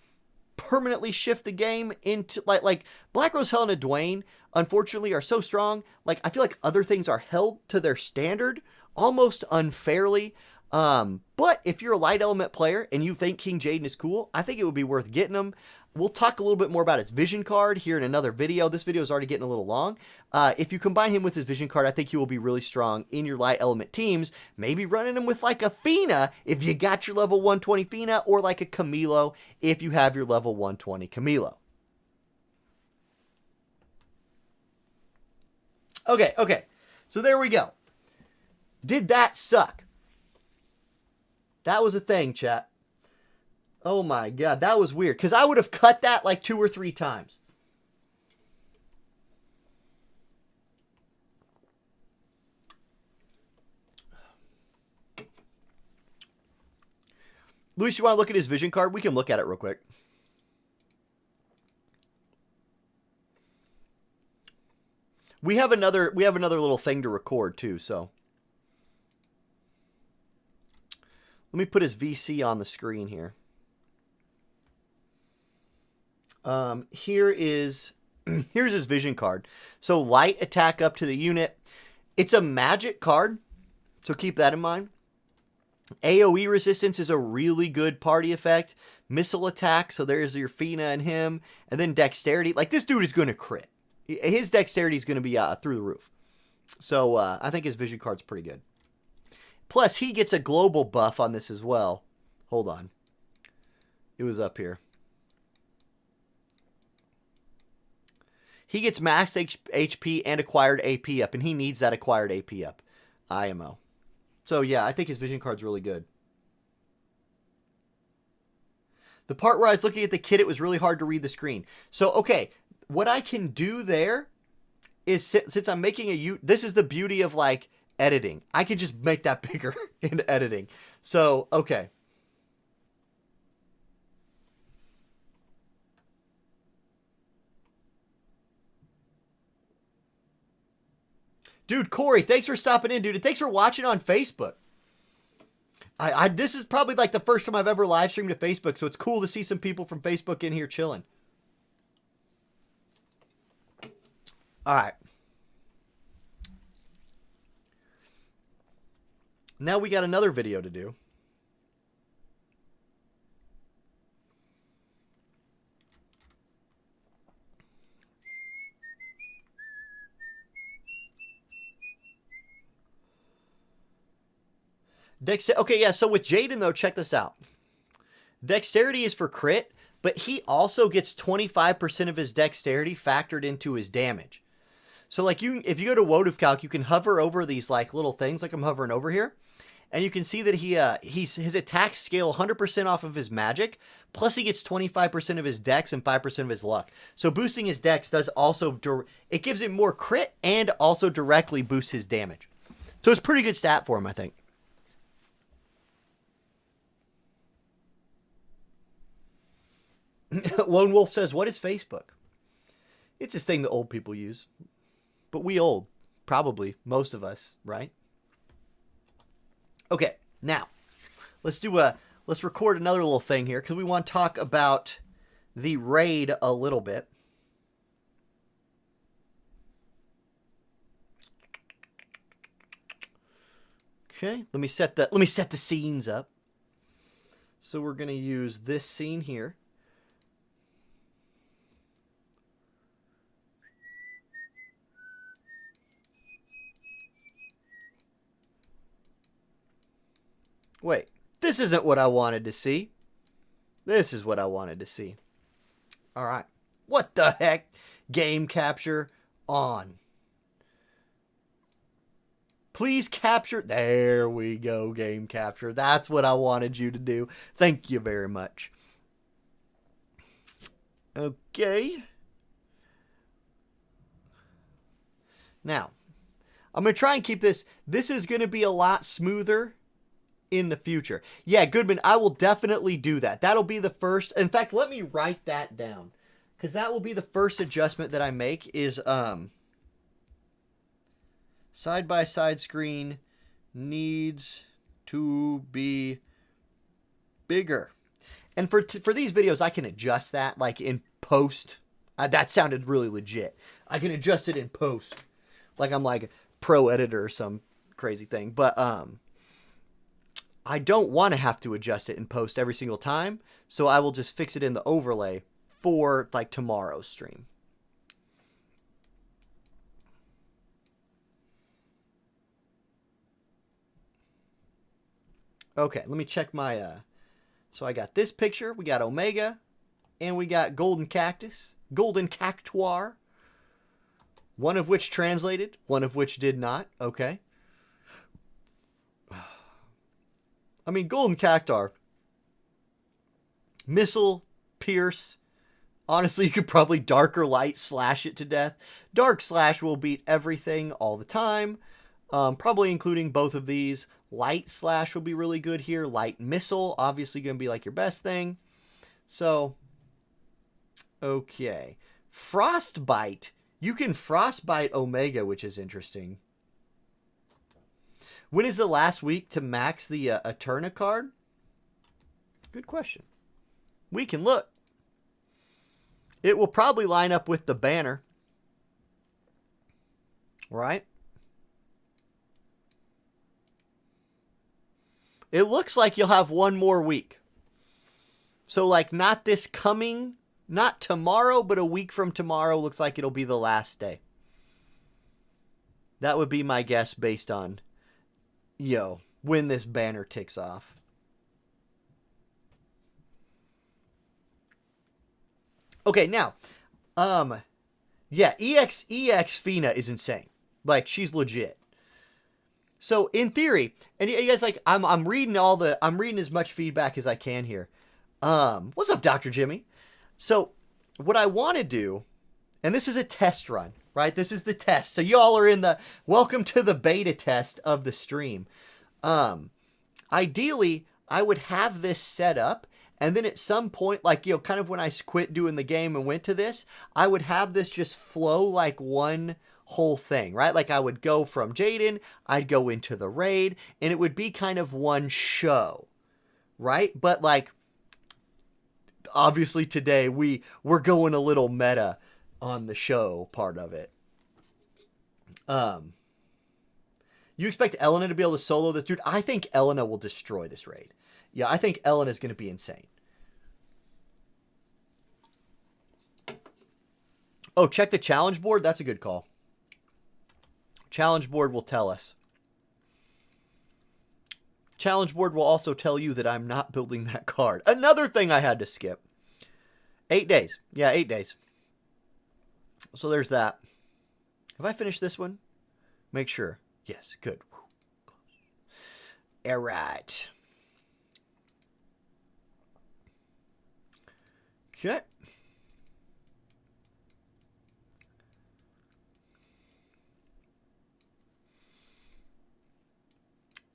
permanently shift the game into like Black Rose Helena Dwayne, unfortunately, are so strong. Like, I feel like other things are held to their standard almost unfairly. But if you're a light element player and you think King Jayden is cool, I think it would be worth getting him. We'll talk a little bit more about his vision card here in another video. This video is already getting a little long. If you combine him with his vision card, I think he will be really strong in your light element teams. Maybe running him with like a Fina if you got your level 120 Fina, or like a Camilo if you have your level 120 Camilo. Okay. So there we go. Did that suck? That was a thing, chat. Oh my god, that was weird. Because I would have cut that like 2 or 3 times. Luis, you want to look at his vision card? We can look at it real quick. We have another little thing to record too, so. Let me put his VC on the screen here. Here's his vision card. So light attack up to the unit. It's a magic card, so keep that in mind. AoE resistance is a really good party effect. Missile attack, so there's your Fina and him. And then dexterity. Like, this dude is going to crit. His dexterity is going to be through the roof. So I think his vision card's pretty good. Plus, he gets a global buff on this as well. Hold on. It was up here. He gets max HP and acquired AP up, and he needs that acquired AP up. IMO. So, yeah, I think his vision card's really good. The part where I was looking at the kit, it was really hard to read the screen. So, okay, what I can do there is, since I'm making this is the beauty of, like, editing. I can just make that bigger in editing. So, okay. Dude, Corey, thanks for stopping in, dude. And thanks for watching on Facebook. This is probably like the first time I've ever live streamed to Facebook, so it's cool to see some people from Facebook in here chilling. All right. Now we got another video to do. Okay, yeah, so with Jaden, though, check this out. Dexterity is for crit, but he also gets 25% of his dexterity factored into his damage. So, like, if you go to WoTV Calc, you can hover over these, like, little things, like I'm hovering over here. And you can see that his attacks scale 100% off of his magic, plus he gets 25% of his dex and 5% of his luck. So boosting his dex does also, it gives him more crit and also directly boosts his damage. So it's a pretty good stat for him, I think. Lone Wolf says, what is Facebook? It's this thing that old people use. But we old. Probably. Most of us, right? Okay, now, let's record another little thing here, because we want to talk about the raid a little bit. Okay, let me set the scenes up. So we're going to use this scene here. Wait, this isn't what I wanted to see. This is what I wanted to see. All right. What the heck? Game capture on. Please capture. There we go, game capture. That's what I wanted you to do. Thank you very much. Okay. Now, I'm going to try and keep this. This is going to be a lot smoother in the future. Yeah, Goodman, I will definitely do that. That'll be the first. In fact, let me write that down, because that will be the first adjustment that I make is side-by-side screen needs to be bigger. And for these videos, I can adjust that like in post. That sounded really legit. I can adjust it in post. Like I'm like pro editor or some crazy thing. But I don't want to have to adjust it in post every single time. So I will just fix it in the overlay for like tomorrow's stream. Okay, let me check my so I got this picture, we got Omega, and we got Golden Cactus, Golden Cactuar. One of which translated, one of which did not. Okay. I mean, Golden Cactuar. Missile, pierce. Honestly, you could probably dark or light slash it to death. Dark slash will beat everything all the time. Probably including both of these. Light slash will be really good here. Light missile, obviously going to be like your best thing. So, okay. Frostbite. You can frostbite Omega, which is interesting. When is the last week to max the Eterna card? Good question. We can look. It will probably line up with the banner. Right? It looks like you'll have one more week. So, like, not this coming, not tomorrow, but a week from tomorrow looks like it'll be the last day. That would be my guess based on, when this banner ticks off. Okay, now, yeah, EX Fina is insane. Like, she's legit. So in theory, and you guys, like, I'm reading as much feedback as I can here. What's up, Dr. Jimmy? So what I want to do, and this is a test run, right? This is the test. So y'all are welcome to the beta test of the stream. Ideally, I would have this set up, and then at some point, like, kind of when I quit doing the game and went to this, I would have this just flow like one whole thing, right? Like I would go from Jaden, I'd go into the raid, and it would be kind of one show, right? But like, obviously today we're going a little meta on the show part of it. You expect Elena to be able to solo this? Dude, I think Elena will destroy this raid. Yeah, I think Elena is going to be insane. Oh, check the challenge board. That's a good call. Challenge board will tell us. Challenge board will also tell you that I'm not building that card. Another thing I had to skip. 8 days. Yeah, 8 days. So there's that. Have I finished this one? Make sure. Yes, good. All right. Okay.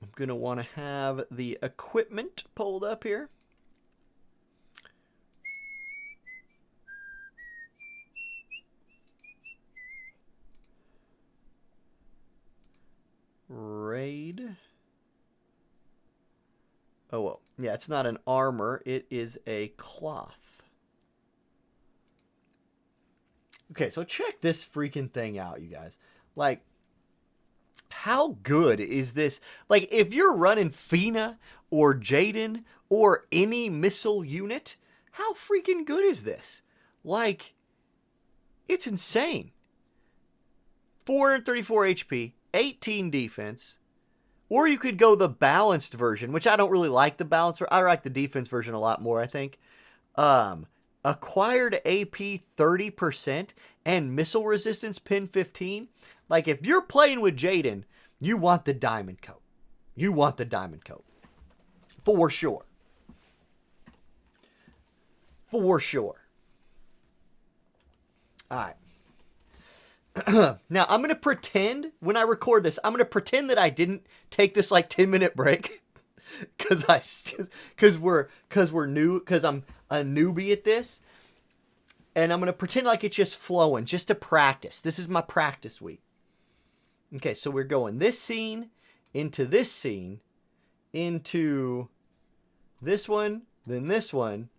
I'm going to want to have the equipment pulled up here. Raid. Oh, well. Yeah, it's not an armor. It is a cloth. Okay, so check this freaking thing out, you guys. Like, how good is this? Like, if you're running Fina or Jaden or any missile unit, how freaking good is this? Like, it's insane. 434 HP, 18 defense. Or you could go the balanced version, which I don't really like the balanced. I like the defense version a lot more, I think. Acquired AP 30% and missile resistance pin 15. Like, if you're playing with Jaden, you want the diamond coat. You want the diamond coat. For sure. For sure. All right. Now, I'm going to pretend, when I record this, I'm going to pretend that I didn't take this like 10-minute break. Because I'm a newbie at this. And I'm going to pretend like it's just flowing, just to practice. This is my practice week. Okay, so we're going this scene, into this scene, into this one, then this one.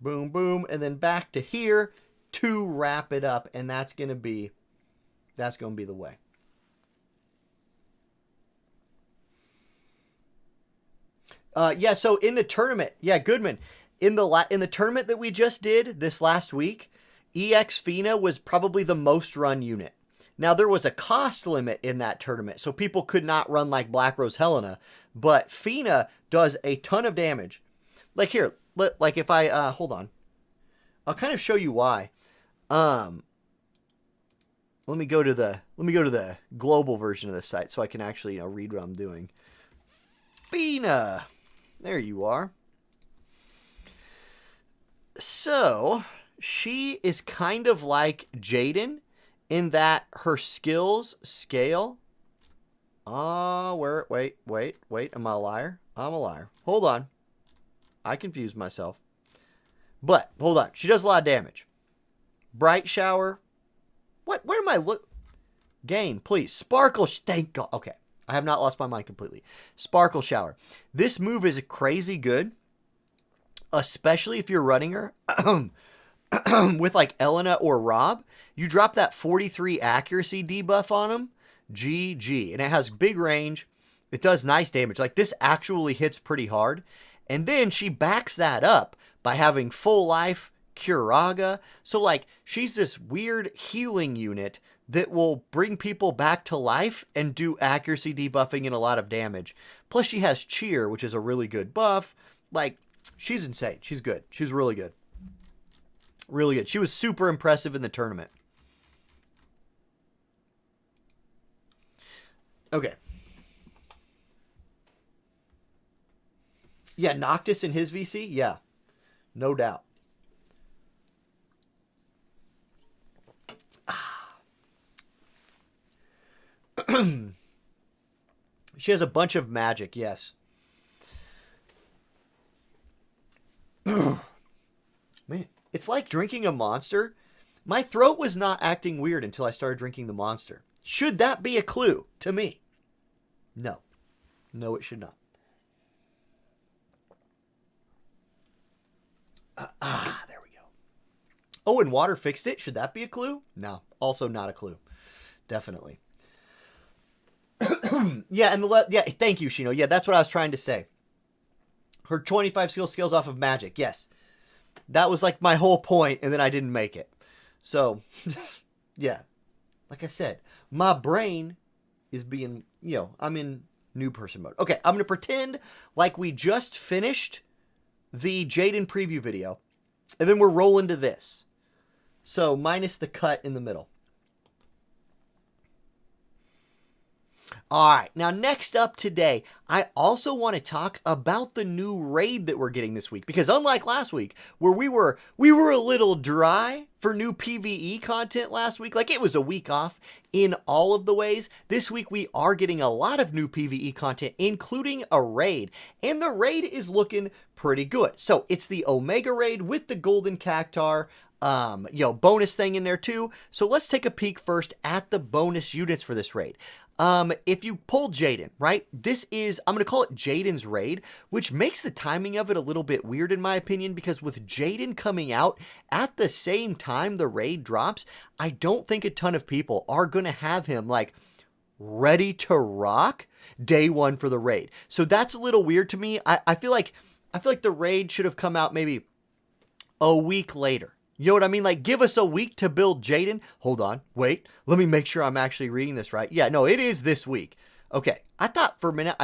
Boom, boom, and then back to here to wrap it up. And that's going to be the way. Yeah, so in the tournament, yeah, Goodman, in the tournament that we just did this last week, EX Fina was probably the most run unit. Now, there was a cost limit in that tournament, so people could not run like Black Rose Helena, but Fina does a ton of damage. Like here, like if I, hold on. I'll kind of show you why. Let me go to the global version of the site so I can actually, read what I'm doing. Fina. There you are. So, she is kind of like Jaden in that her skills scale. Wait, am I a liar? I'm a liar. Hold on. I confused myself. But, hold on. She does a lot of damage. Bright Shower. What? Where am I? Look. Gain, please. Sparkle. Thank God. Okay. I have not lost my mind completely. Sparkle Shower. This move is crazy good, especially if you're running her with like Elena or Rob. You drop that 43 accuracy debuff on them. GG. And it has big range. It does nice damage. Like, this actually hits pretty hard. And then she backs that up by having full life, Curaga. So, like, she's this weird healing unit that will bring people back to life and do accuracy debuffing and a lot of damage. Plus, she has Cheer, which is a really good buff. Like, she's insane. She's good. She's really good. Really good. She was super impressive in the tournament. Okay. Yeah, Noctis in his VC? Yeah. No doubt. She has a bunch of magic, yes. Man, it's like drinking a Monster. My throat was not acting weird until I started drinking the Monster. Should that be a clue to me? No. No, it should not. There we go. Oh, and water fixed it. Should that be a clue? No. Also not a clue. Definitely. Yeah, and yeah, thank you, Shino. Yeah, that's what I was trying to say. Her 25 skills off of magic. Yes. That was like my whole point, and then I didn't make it. So, yeah. Like I said, my brain is being, I'm in new person mode. Okay, I'm going to pretend like we just finished the Jaden preview video, and then we're rolling to this. So, minus the cut in the middle. All right, now next up today, I also want to talk about the new raid that we're getting this week, because unlike last week, where we were a little dry for new PvE content last week, like it was a week off in all of the ways, this week we are getting a lot of new PvE content, including a raid, and the raid is looking pretty good. So it's the Omega raid with the Golden Cactuar, bonus thing in there too. So let's take a peek first at the bonus units for this raid. If you pull Jaden, right, this is, I'm going to call it Jaden's raid, which makes the timing of it a little bit weird in my opinion, because with Jaden coming out at the same time the raid drops, I don't think a ton of people are going to have him like ready to rock day one for the raid. So that's a little weird to me. I feel like the raid should have come out maybe a week later. You know what I mean? Like, give us a week to build Jaden. Hold on. Wait. Let me make sure I'm actually reading this right. Yeah, no, it is this week. Okay. I thought for a minute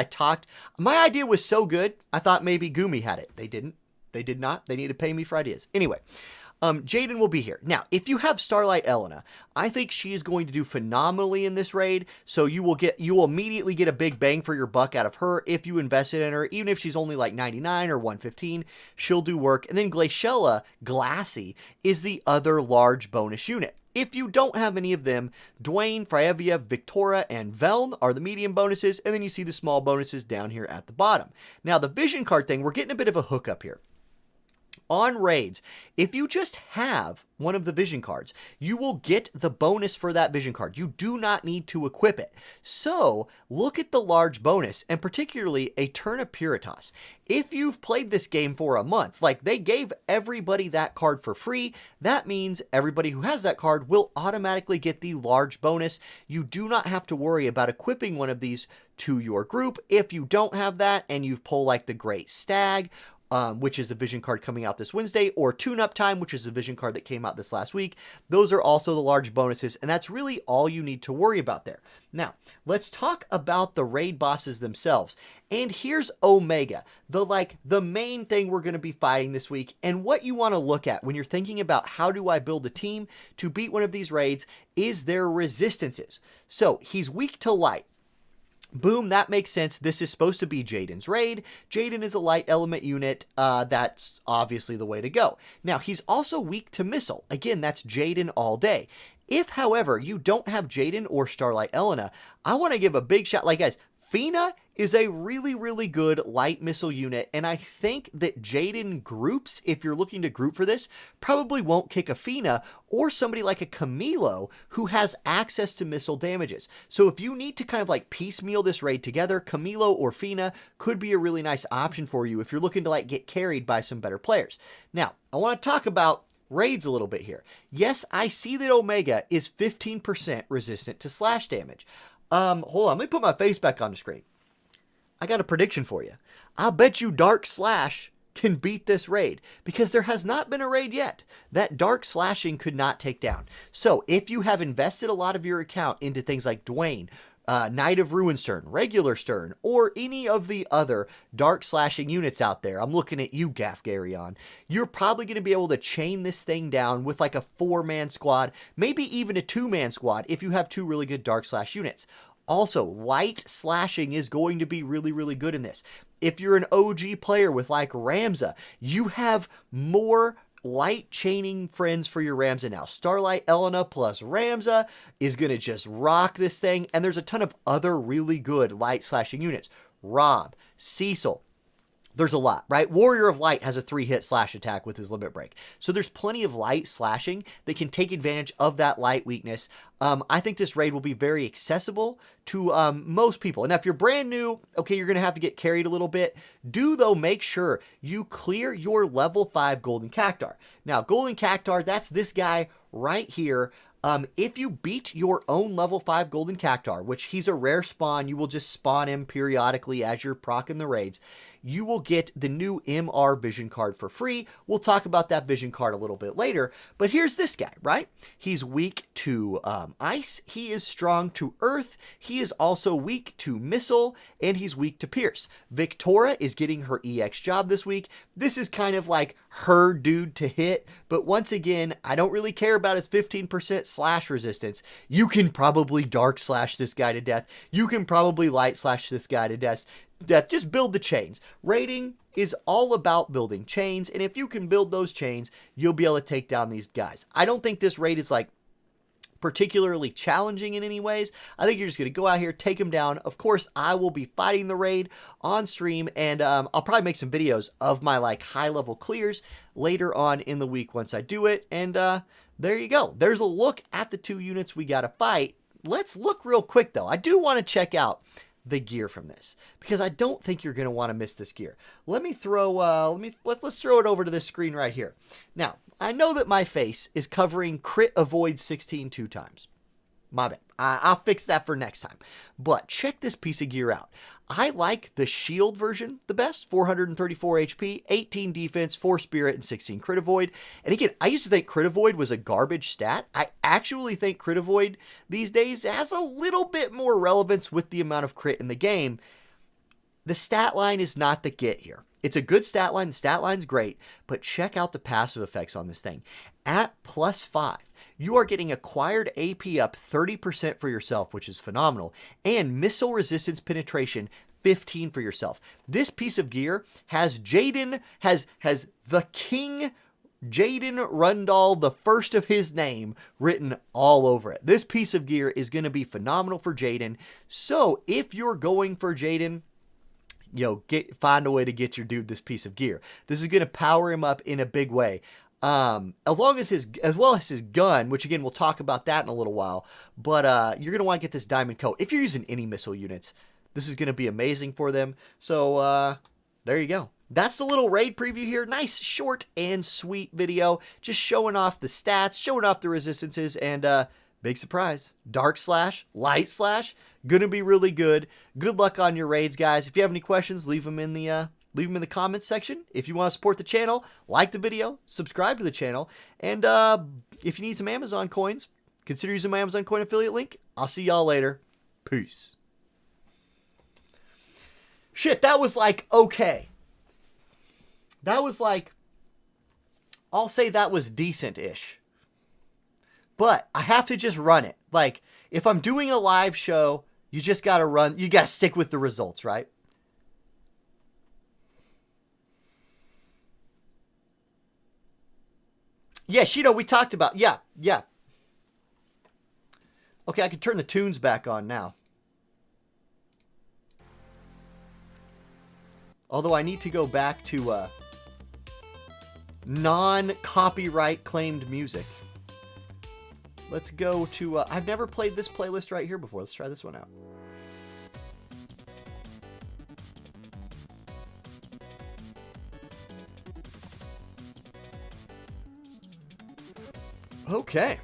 my idea was so good, I thought maybe Gumi had it. They didn't. They did not. They need to pay me for ideas. Anyway, Jaden will be here. Now, if you have Starlight Elena, I think she is going to do phenomenally in this raid. So you will immediately get a big bang for your buck out of her if you invested in her. Even if she's only like 99 or 115, she'll do work. And then Glaciella, Glassy, is the other large bonus unit. If you don't have any of them, Dwayne, Freyevia, Victoria, and Veln are the medium bonuses, and then you see the small bonuses down here at the bottom. Now, the vision card thing, we're getting a bit of a hookup here. On raids, if you just have one of the vision cards, you will get the bonus for that vision card. You do not need to equip it. So look at the large bonus, and particularly a Turn of Puritas. If you've played this game for a month, like they gave everybody that card for free, that means everybody who has that card will automatically get the large bonus. You do not have to worry about equipping one of these to your group. If you don't have that and you've pulled like the Great Stag, which is the vision card coming out this Wednesday, or Tune Up Time, which is the vision card that came out this last week. Those are also the large bonuses, and that's really all you need to worry about there. Now, let's talk about the raid bosses themselves. And here's Omega, the main thing we're going to be fighting this week, and what you want to look at when you're thinking about how do I build a team to beat one of these raids is their resistances. So, he's weak to light. Boom, that makes sense. This is supposed to be Jaden's raid. Jaden is a light element unit. That's obviously the way to go. Now, he's also weak to missile. Again, that's Jaden all day. If, however, you don't have Jaden or Starlight Elena, I want to give a big shout. Like, guys, Fina is a really, really good light missile unit, and I think that Jaden groups, if you're looking to group for this, probably won't kick a Fina or somebody like a Camilo who has access to missile damages. So if you need to kind of like piecemeal this raid together, Camilo or Fina could be a really nice option for you if you're looking to like get carried by some better players. Now, I want to talk about raids a little bit here. Yes, I see that Omega is 15% resistant to slash damage. Hold on, let me put my face back on the screen. I got a prediction for you. I bet you Dark Slash can beat this raid, because there has not been a raid yet that Dark Slashing could not take down. So if you have invested a lot of your account into things like Dwayne, Knight of Ruinstern, Regular Stern, or any of the other Dark Slashing units out there, I'm looking at you, Gaff Garyon, you're probably going to be able to chain this thing down with like a 4-man squad, maybe even a 2-man squad if you have 2 really good Dark Slash units. Also, light slashing is going to be really, really good in this. If you're an OG player with like Ramza, you have more light chaining friends for your Ramza now. Starlight Elena plus Ramza is going to just rock this thing. And there's a ton of other really good light slashing units. Rob, Cecil. There's a lot, right? Warrior of Light has a 3-hit slash attack with his limit break. So there's plenty of light slashing that can take advantage of that light weakness. I think this raid will be very accessible to most people. And if you're brand new, okay, you're going to have to get carried a little bit. Do, though, make sure you clear your level 5 Golden Cactuar. Now, Golden Cactuar, that's this guy right here. If you beat your own level 5 Golden Cactuar, which he's a rare spawn, you will just spawn him periodically as you're proccing the raids, you will get the new MR vision card for free. We'll talk about that vision card a little bit later, but here's this guy, right? He's weak to ice, he is strong to earth, he is also weak to missile, and he's weak to pierce. Victoria is getting her EX job this week. This is kind of like her dude to hit, but once again, I don't really care about his 15% slash resistance. You can probably dark slash this guy to death. You can probably light slash this guy to death. Just build the chains. Raiding is all about building chains, and if you can build those chains, you'll be able to take down these guys. I don't think this raid is like particularly challenging in any ways. I think you're just going to go out here, take them down. Of course, I will be fighting the raid on stream, and I'll probably make some videos of my like high-level clears later on in the week once I do it, and there you go. There's a look at the 2 units we got to fight. Let's look real quick, though. I do want to check out the gear from this, because I don't think you're going to want to miss this gear. Let me throw, let's throw it over to this screen right here. Now, I know that my face is covering crit avoid 16 2 times. My bad. I'll fix that for next time. But check this piece of gear out. I like the shield version the best. 434 HP, 18 defense, 4 spirit, and 16 crit avoid. And again, I used to think crit avoid was a garbage stat. I actually think crit avoid these days has a little bit more relevance with the amount of crit in the game. The stat line is not the get here. It's a good stat line. The stat line's great, but check out the passive effects on this thing. At +5, you are getting acquired AP up 30% for yourself, which is phenomenal, and missile resistance penetration 15 for yourself. This piece of gear has Jaden, has the King Jaden Rundall, the first of his name, written all over it. This piece of gear is going to be phenomenal for Jaden. So if you're going for Jaden, find a way to get your dude this piece of gear. This is going to power him up in a big way. As well as his gun, which again, we'll talk about that in a little while, but, you're going to want to get this diamond coat. If you're using any missile units, this is going to be amazing for them. So, there you go. That's the little raid preview here. Nice, short, and sweet video. Just showing off the stats, showing off the resistances, and, big surprise. Dark slash, light slash, gonna be really good. Good luck on your raids, guys. If you have any questions, leave them in the comments section. If you want to support the channel, like the video, subscribe to the channel, and if you need some Amazon coins, consider using my Amazon coin affiliate link. I'll see y'all later. Peace. Shit, that was like okay. That was like, I'll say that was decent-ish. But I have to just run it. Like, if I'm doing a live show, you just got to run. You got to stick with the results, right? Yeah, Shido, we talked about. Yeah. Okay, I can turn the tunes back on now. Although I need to go back to non-copyright claimed music. Let's go to, I've never played this playlist right here before. Let's try this one out. Okay.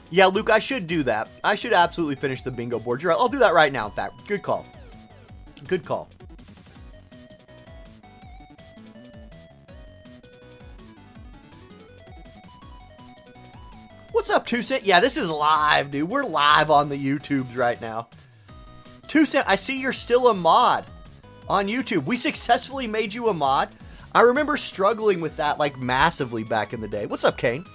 Yeah, Luke, I should do that. I should absolutely finish the bingo board. You're right. I'll do that right now, in fact. Good call. Good call. What's up, 2 Cent? Yeah, this is live, dude. We're live on the YouTubes right now. 2 Cent, I see you're still a mod on YouTube. We successfully made you a mod. I remember struggling with that, like, massively back in the day. What's up, Kane?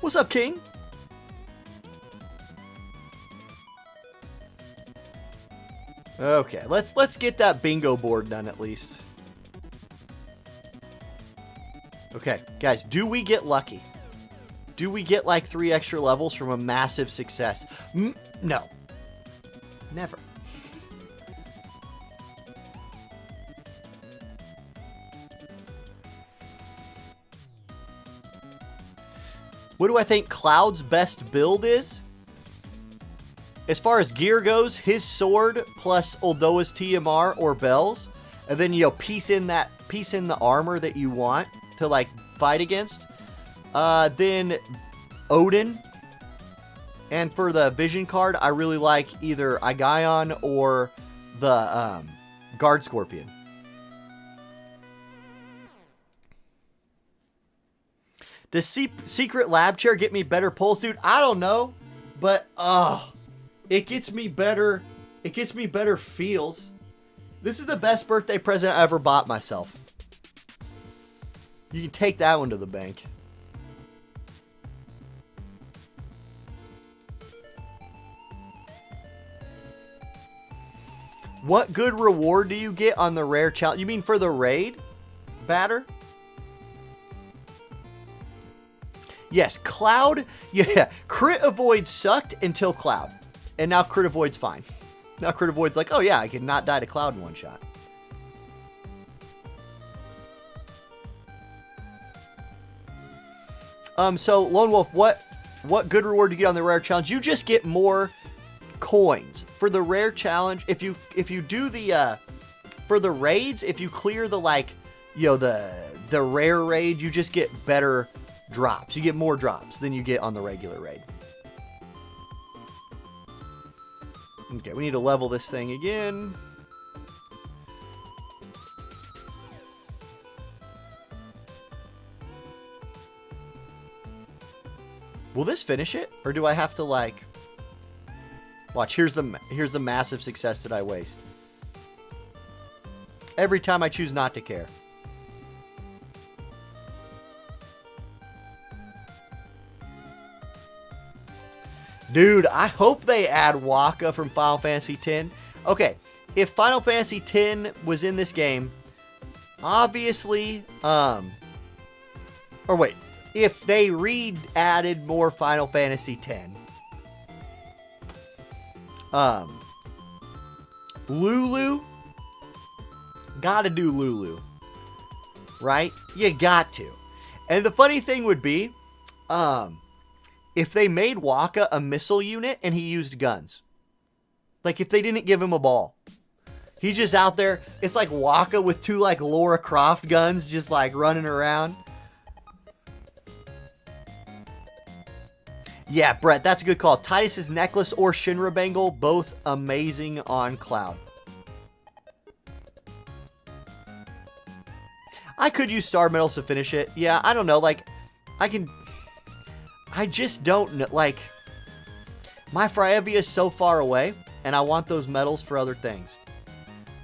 What's up, King? Okay, let's get that bingo board done at least. Okay, guys, do we get lucky? Do we get like 3 extra levels from a massive success? No. Never. What do I think Cloud's best build is? As far as gear goes, his sword plus Uldoa's TMR or bells, and then piece in the armor that you want to like fight against. Then Odin, and for the vision card, I really like either Aigion or the Guard Scorpion. Does Secret Lab Chair get me better pulls, dude? I don't know, but it gets me better. It gets me better feels. This is the best birthday present I ever bought myself. You can take that one to the bank. What good reward do you get on the rare challenge? You mean for the raid? Batter? Yes, Cloud. Yeah, Crit Avoid sucked until Cloud. And now Crit Avoid's fine. Now Crit Avoid's like, oh yeah, I can not die to Cloud in one shot. So Lone Wolf, what good reward do you get on the rare challenge? You just get more coins. For the rare challenge, if you do the for the raids, if you clear the the rare raid, you just get better drops. You get more drops than you get on the regular raid. Okay, we need to level this thing again. Will this finish it? Or do I have to like... Watch, here's the massive success that I waste. Every time I choose not to care. Dude, I hope they add Waka from Final Fantasy X. Okay, if Final Fantasy X was in this game, obviously, or wait, if they added more Final Fantasy X, Lulu, gotta do Lulu, right? You got to. And the funny thing would be, if they made Waka a missile unit and he used guns. Like, if they didn't give him a ball. He's just out there. It's like Waka with 2, like, Lara Croft guns just, like, running around. Yeah, Brett, that's a good call. Titus's necklace or Shinra bangle, both amazing on Cloud. I could use star medals to finish it. Yeah, I don't know. Like, I just don't know. Like, my Fryevia is so far away, and I want those medals for other things.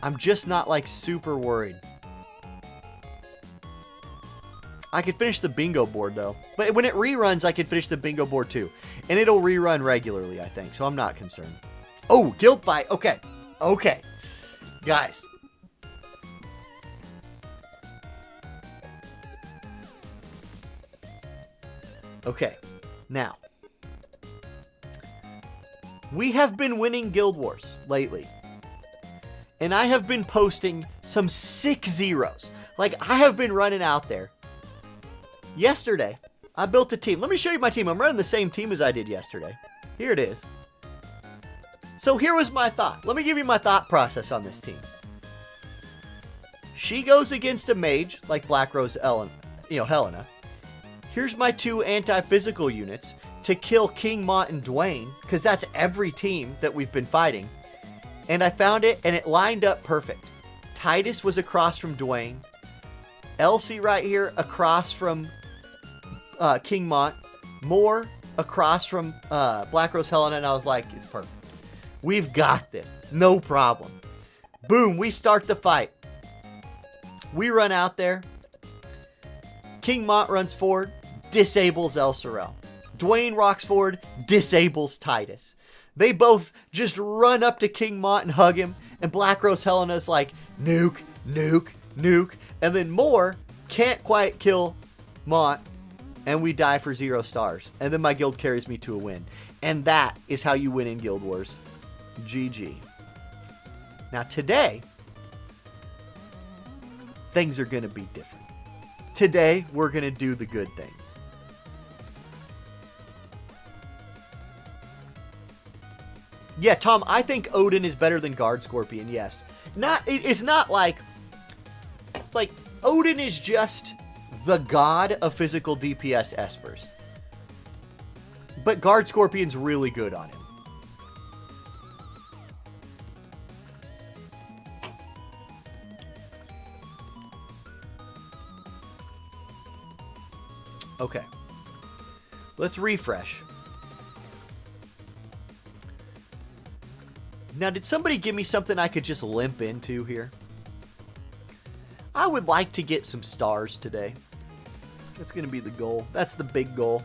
I'm just not, like, super worried. I could finish the bingo board, though. But when it reruns, I could finish the bingo board, too. And it'll rerun regularly, I think, so I'm not concerned. Oh, guild fight. Okay. Okay. Guys. Okay. Now. We have been winning Guild Wars lately. And I have been posting some sick zeros. Like, I have been running out there. Yesterday, I built a team. Let me show you my team. I'm running the same team as I did yesterday. Here it is. So here was my thought. Let me give you my thought process on this team. She goes against a mage, like Black Rose Helena. Here's my 2 anti-physical units to kill King Mont and Dwayne, because that's every team that we've been fighting. And I found it, and it lined up perfect. Titus was across from Dwayne. Elsie right here across from King Mont. Moore across from Black Rose Helena, and I was like, it's perfect. We've got this. No problem. Boom, we start the fight. We run out there. King Mont runs forward, disables El Sorel. Dwayne rocks forward, disables Titus. They both just run up to King Mont and hug him, and Black Rose Helena's like, nuke, nuke, nuke. And then Moore can't quite kill Mont, and we die for 0 stars. And then my guild carries me to a win. And that is how you win in Guild Wars. GG. Now today, things are going to be different. Today, we're going to do the good things. Yeah, Tom, I think Odin is better than Guard Scorpion, yes. It's not like Odin is just the god of physical DPS espers. But Guard Scorpion's really good on him. Okay. Let's refresh. Now, did somebody give me something I could just limp into here? I would like to get some stars today. That's going to be the goal. That's the big goal.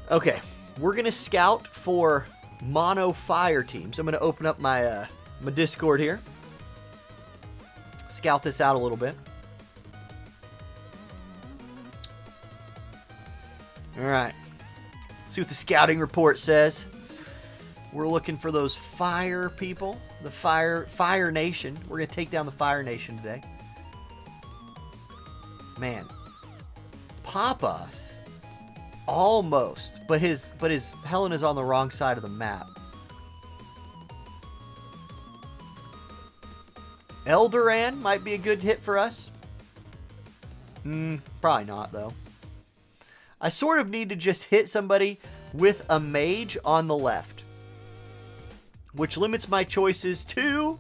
Okay. We're going to scout for mono fire teams. I'm going to open up my my Discord here. Scout this out a little bit. Alright. See what the scouting report says. We're looking for those fire people. The Fire Nation. We're going to take down the Fire Nation today. Man. Papas. Almost. But his Helena's on the wrong side of the map. Eldoran might be a good hit for us. Probably not, though. I sort of need to just hit somebody with a mage on the left. Which limits my choices to...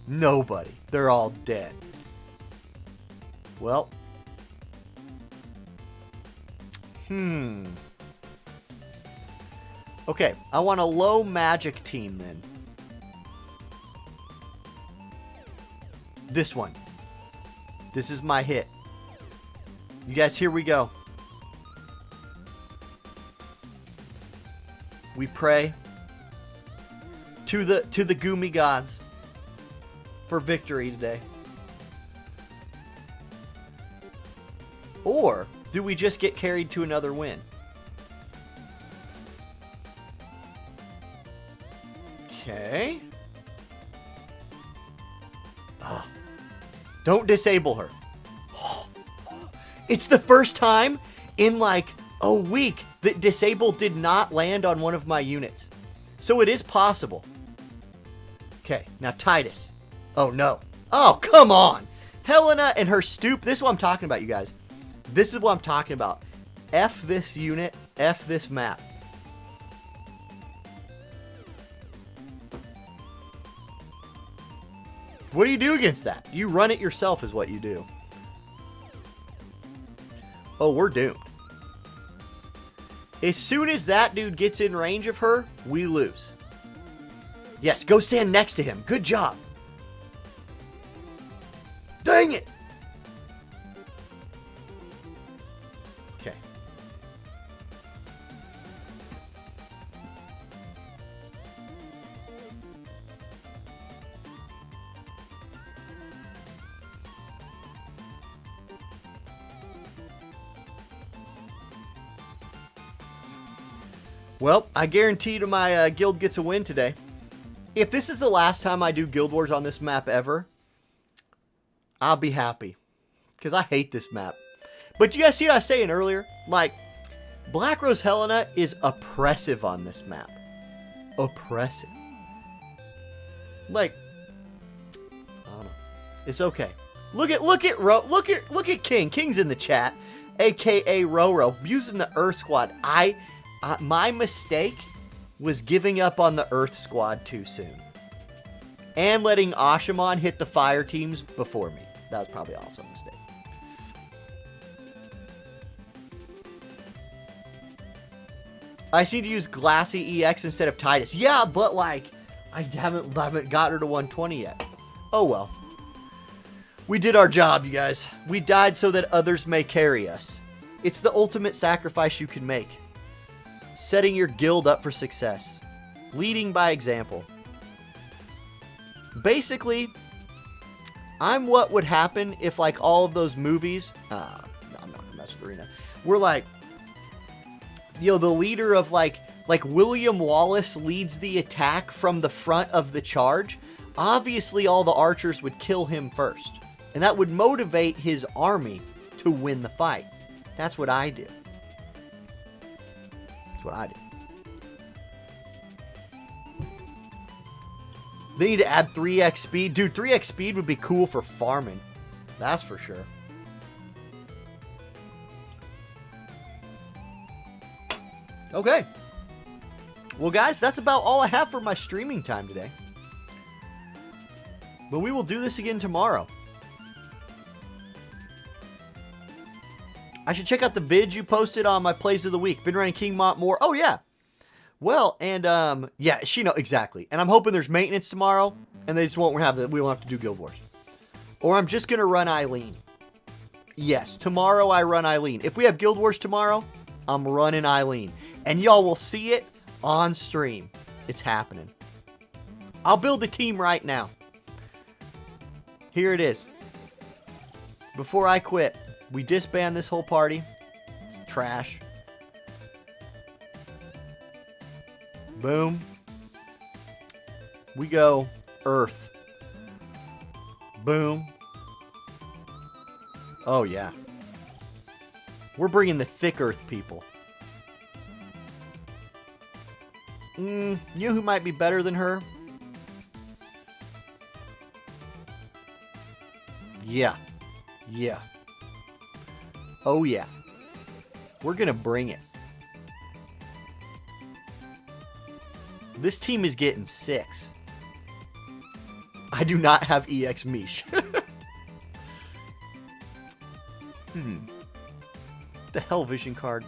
nobody. They're all dead. Well. Okay, I want a low magic team then. This one. This is my hit. You guys, here we go. we pray to the Goomy gods for victory today. Or do we just get carried to another win? Okay. Oh. Don't disable her. It's the first time in like a week that disable did not land on one of my units. So it is possible. Okay, now Titus. Oh no. Oh, come on. Helena and her stoop. This is what I'm talking about, you guys. This is what I'm talking about. F this unit. F this map. What do you do against that? You run it yourself is what you do. Oh, we're doomed. As soon as that dude gets in range of her, we lose. Yes, go stand next to him. Good job. Dang it. Okay. Well, I guarantee to my guild gets a win today. If this is the last time I do Guild Wars on this map ever, I'll be happy. Because I hate this map. But you guys see what I was saying earlier? Like, Black Rose Helena is oppressive on this map. Oppressive. Like, I don't know. It's okay. Look at King. King's in the chat. AKA Roro. Using the Earth Squad. My mistake was giving up on the Earth Squad too soon. And letting Ashamon hit the fire teams before me. That was probably also a mistake. I just need to use Glassy EX instead of Titus. Yeah, but like, I haven't got her to 120 yet. Oh well. We did our job, you guys. We died so that others may carry us. It's the ultimate sacrifice you can make. Setting your guild up for success. Leading by example. Basically, I'm what would happen if like all of those movies, no, I'm not gonna mess with Arena. We're like, you know, the leader of like William Wallace leads the attack from the front of the charge. Obviously, all the archers would kill him first. And that would motivate his army to win the fight. That's what I do. That's what I do. They need to add 3x speed. Dude, 3x speed would be cool for farming. That's for sure. Okay. Well, guys, that's about all I have for my streaming time today. But we will do this again tomorrow. I should check out the vid you posted on my plays of the week. Been running King Mont more. Oh, yeah. Well, and, yeah, exactly. And I'm hoping there's maintenance tomorrow, and they just won't we won't have to do Guild Wars. Or I'm just going to run Eileen. Yes, tomorrow I run Eileen. If we have Guild Wars tomorrow, I'm running Eileen. And y'all will see it on stream. It's happening. I'll build the team right now. Here it is. Before I quit, we disband this whole party. It's trash. Boom. We go Earth. Boom. Oh, yeah. We're bringing the thick Earth people. You know who might be better than her? Yeah. Yeah. Oh, yeah. We're going to bring it. This team is getting 6. I do not have EX Mish. The Hell Vision card.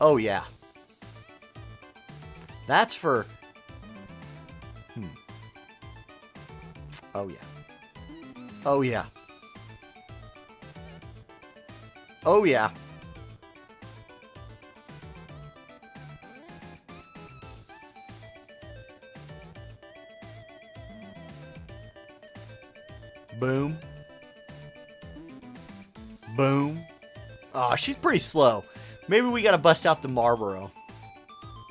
Oh, yeah. That's for... Oh, yeah. Oh, yeah. Oh, yeah. Boom. Boom. Oh, she's pretty slow. Maybe we gotta bust out the Marlboro.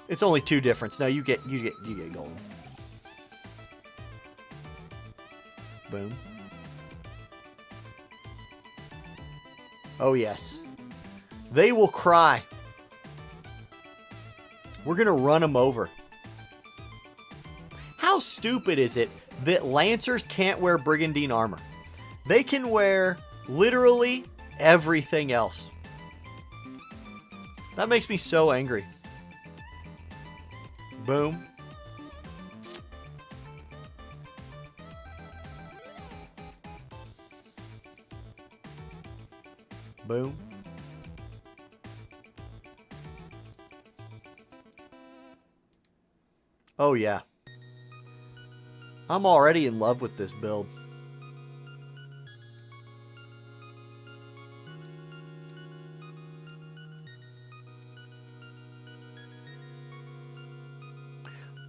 It's only 2 difference. No, you get golden. Boom. Oh yes. They will cry. We're gonna run them over. How stupid is it that Lancers can't wear Brigandine armor? They can wear literally everything else. That makes me so angry. Boom. Boom. Oh yeah. I'm already in love with this build.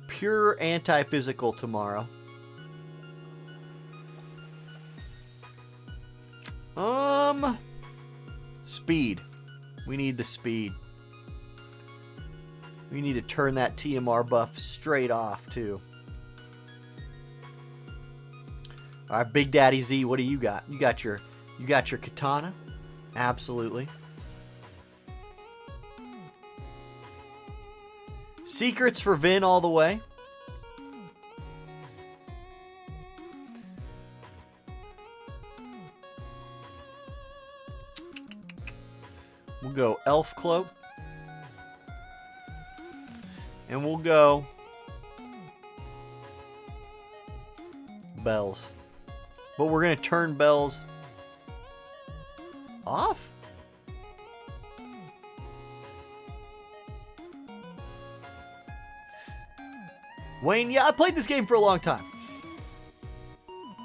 Pure anti-physical tomorrow. Speed. We need the speed. We need to turn that TMR buff straight off too. All right, Big Daddy Z, what do you got? You got your katana? Absolutely. Secrets for Vin all the way. We'll go Elf Cloak. And we'll go Bells. But we're going to turn Bells off? Wayne, yeah, I played this game for a long time.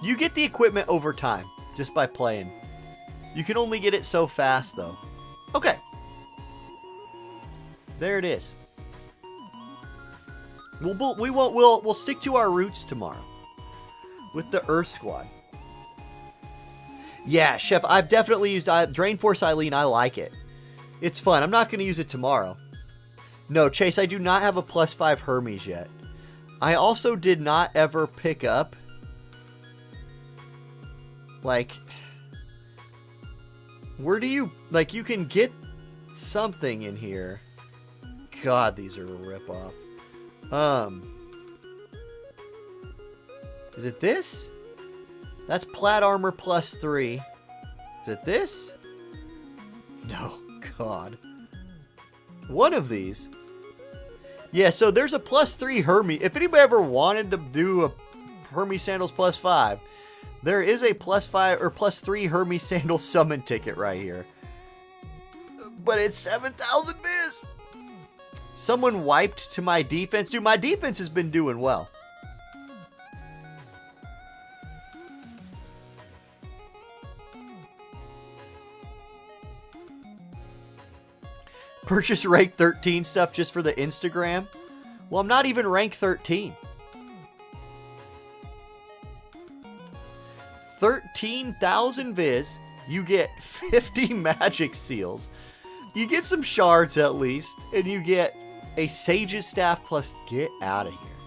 You get the equipment over time just by playing. You can only get it so fast, though. Okay. There it is. We'll stick to our roots tomorrow with the Earth Squad. Yeah, Chef, I've definitely used Drain Force Eileen. I like it. It's fun. I'm not going to use it tomorrow. No, Chase, I do not have a +5 Hermes yet. I also did not ever pick up, like, where do you, like, you can get something in here. God, these are a ripoff. Is it this? That's plat armor +3. Is it this? No, God. One of these. Yeah, so there's a +3 Hermes. If anybody ever wanted to do a Hermes Sandals +5, there is a +5 or +3 Hermes Sandals summon ticket right here. But it's 7,000 biz. Someone wiped to my defense. Dude, my defense has been doing well. Purchase rank 13 stuff just for the Instagram? Well, I'm not even rank 13. 13,000 viz. You get 50 magic seals. You get some shards at least. And you get a Sage's Staff plus get out of here.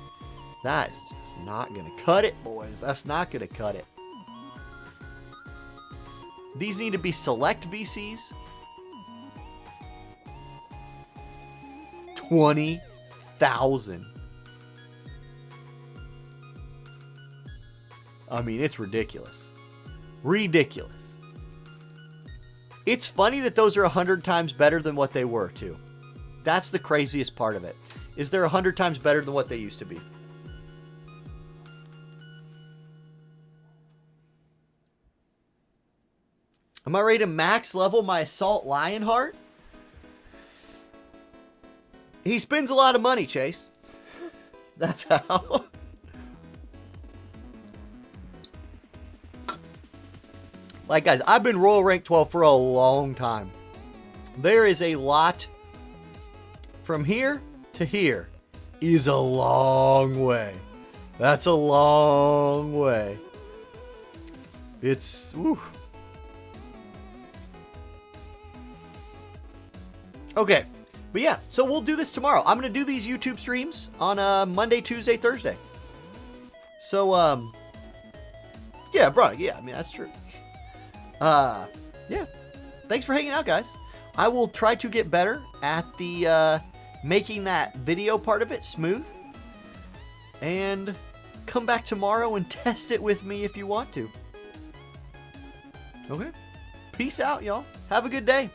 That is just not going to cut it, boys. That's not going to cut it. These need to be select VCs. 20,000. I mean, it's ridiculous. Ridiculous. It's funny that those are 100 times better than what they were, too. That's the craziest part of it. Is they're 100 times better than what they used to be. Am I ready to max level my Assault Lionheart? He spends a lot of money, Chase. That's how. Like, guys, I've been Royal Rank 12 for a long time. There is a lot. From here to here is a long way. That's a long way. It's, woo. Okay, but yeah, so we'll do this tomorrow. I'm going to do these YouTube streams on Monday, Tuesday, Thursday. So, yeah, bro, yeah, I mean, that's true. Yeah, thanks for hanging out, guys. I will try to get better at the making that video part of it smooth. And come back tomorrow and test it with me if you want to. Okay, peace out, y'all. Have a good day.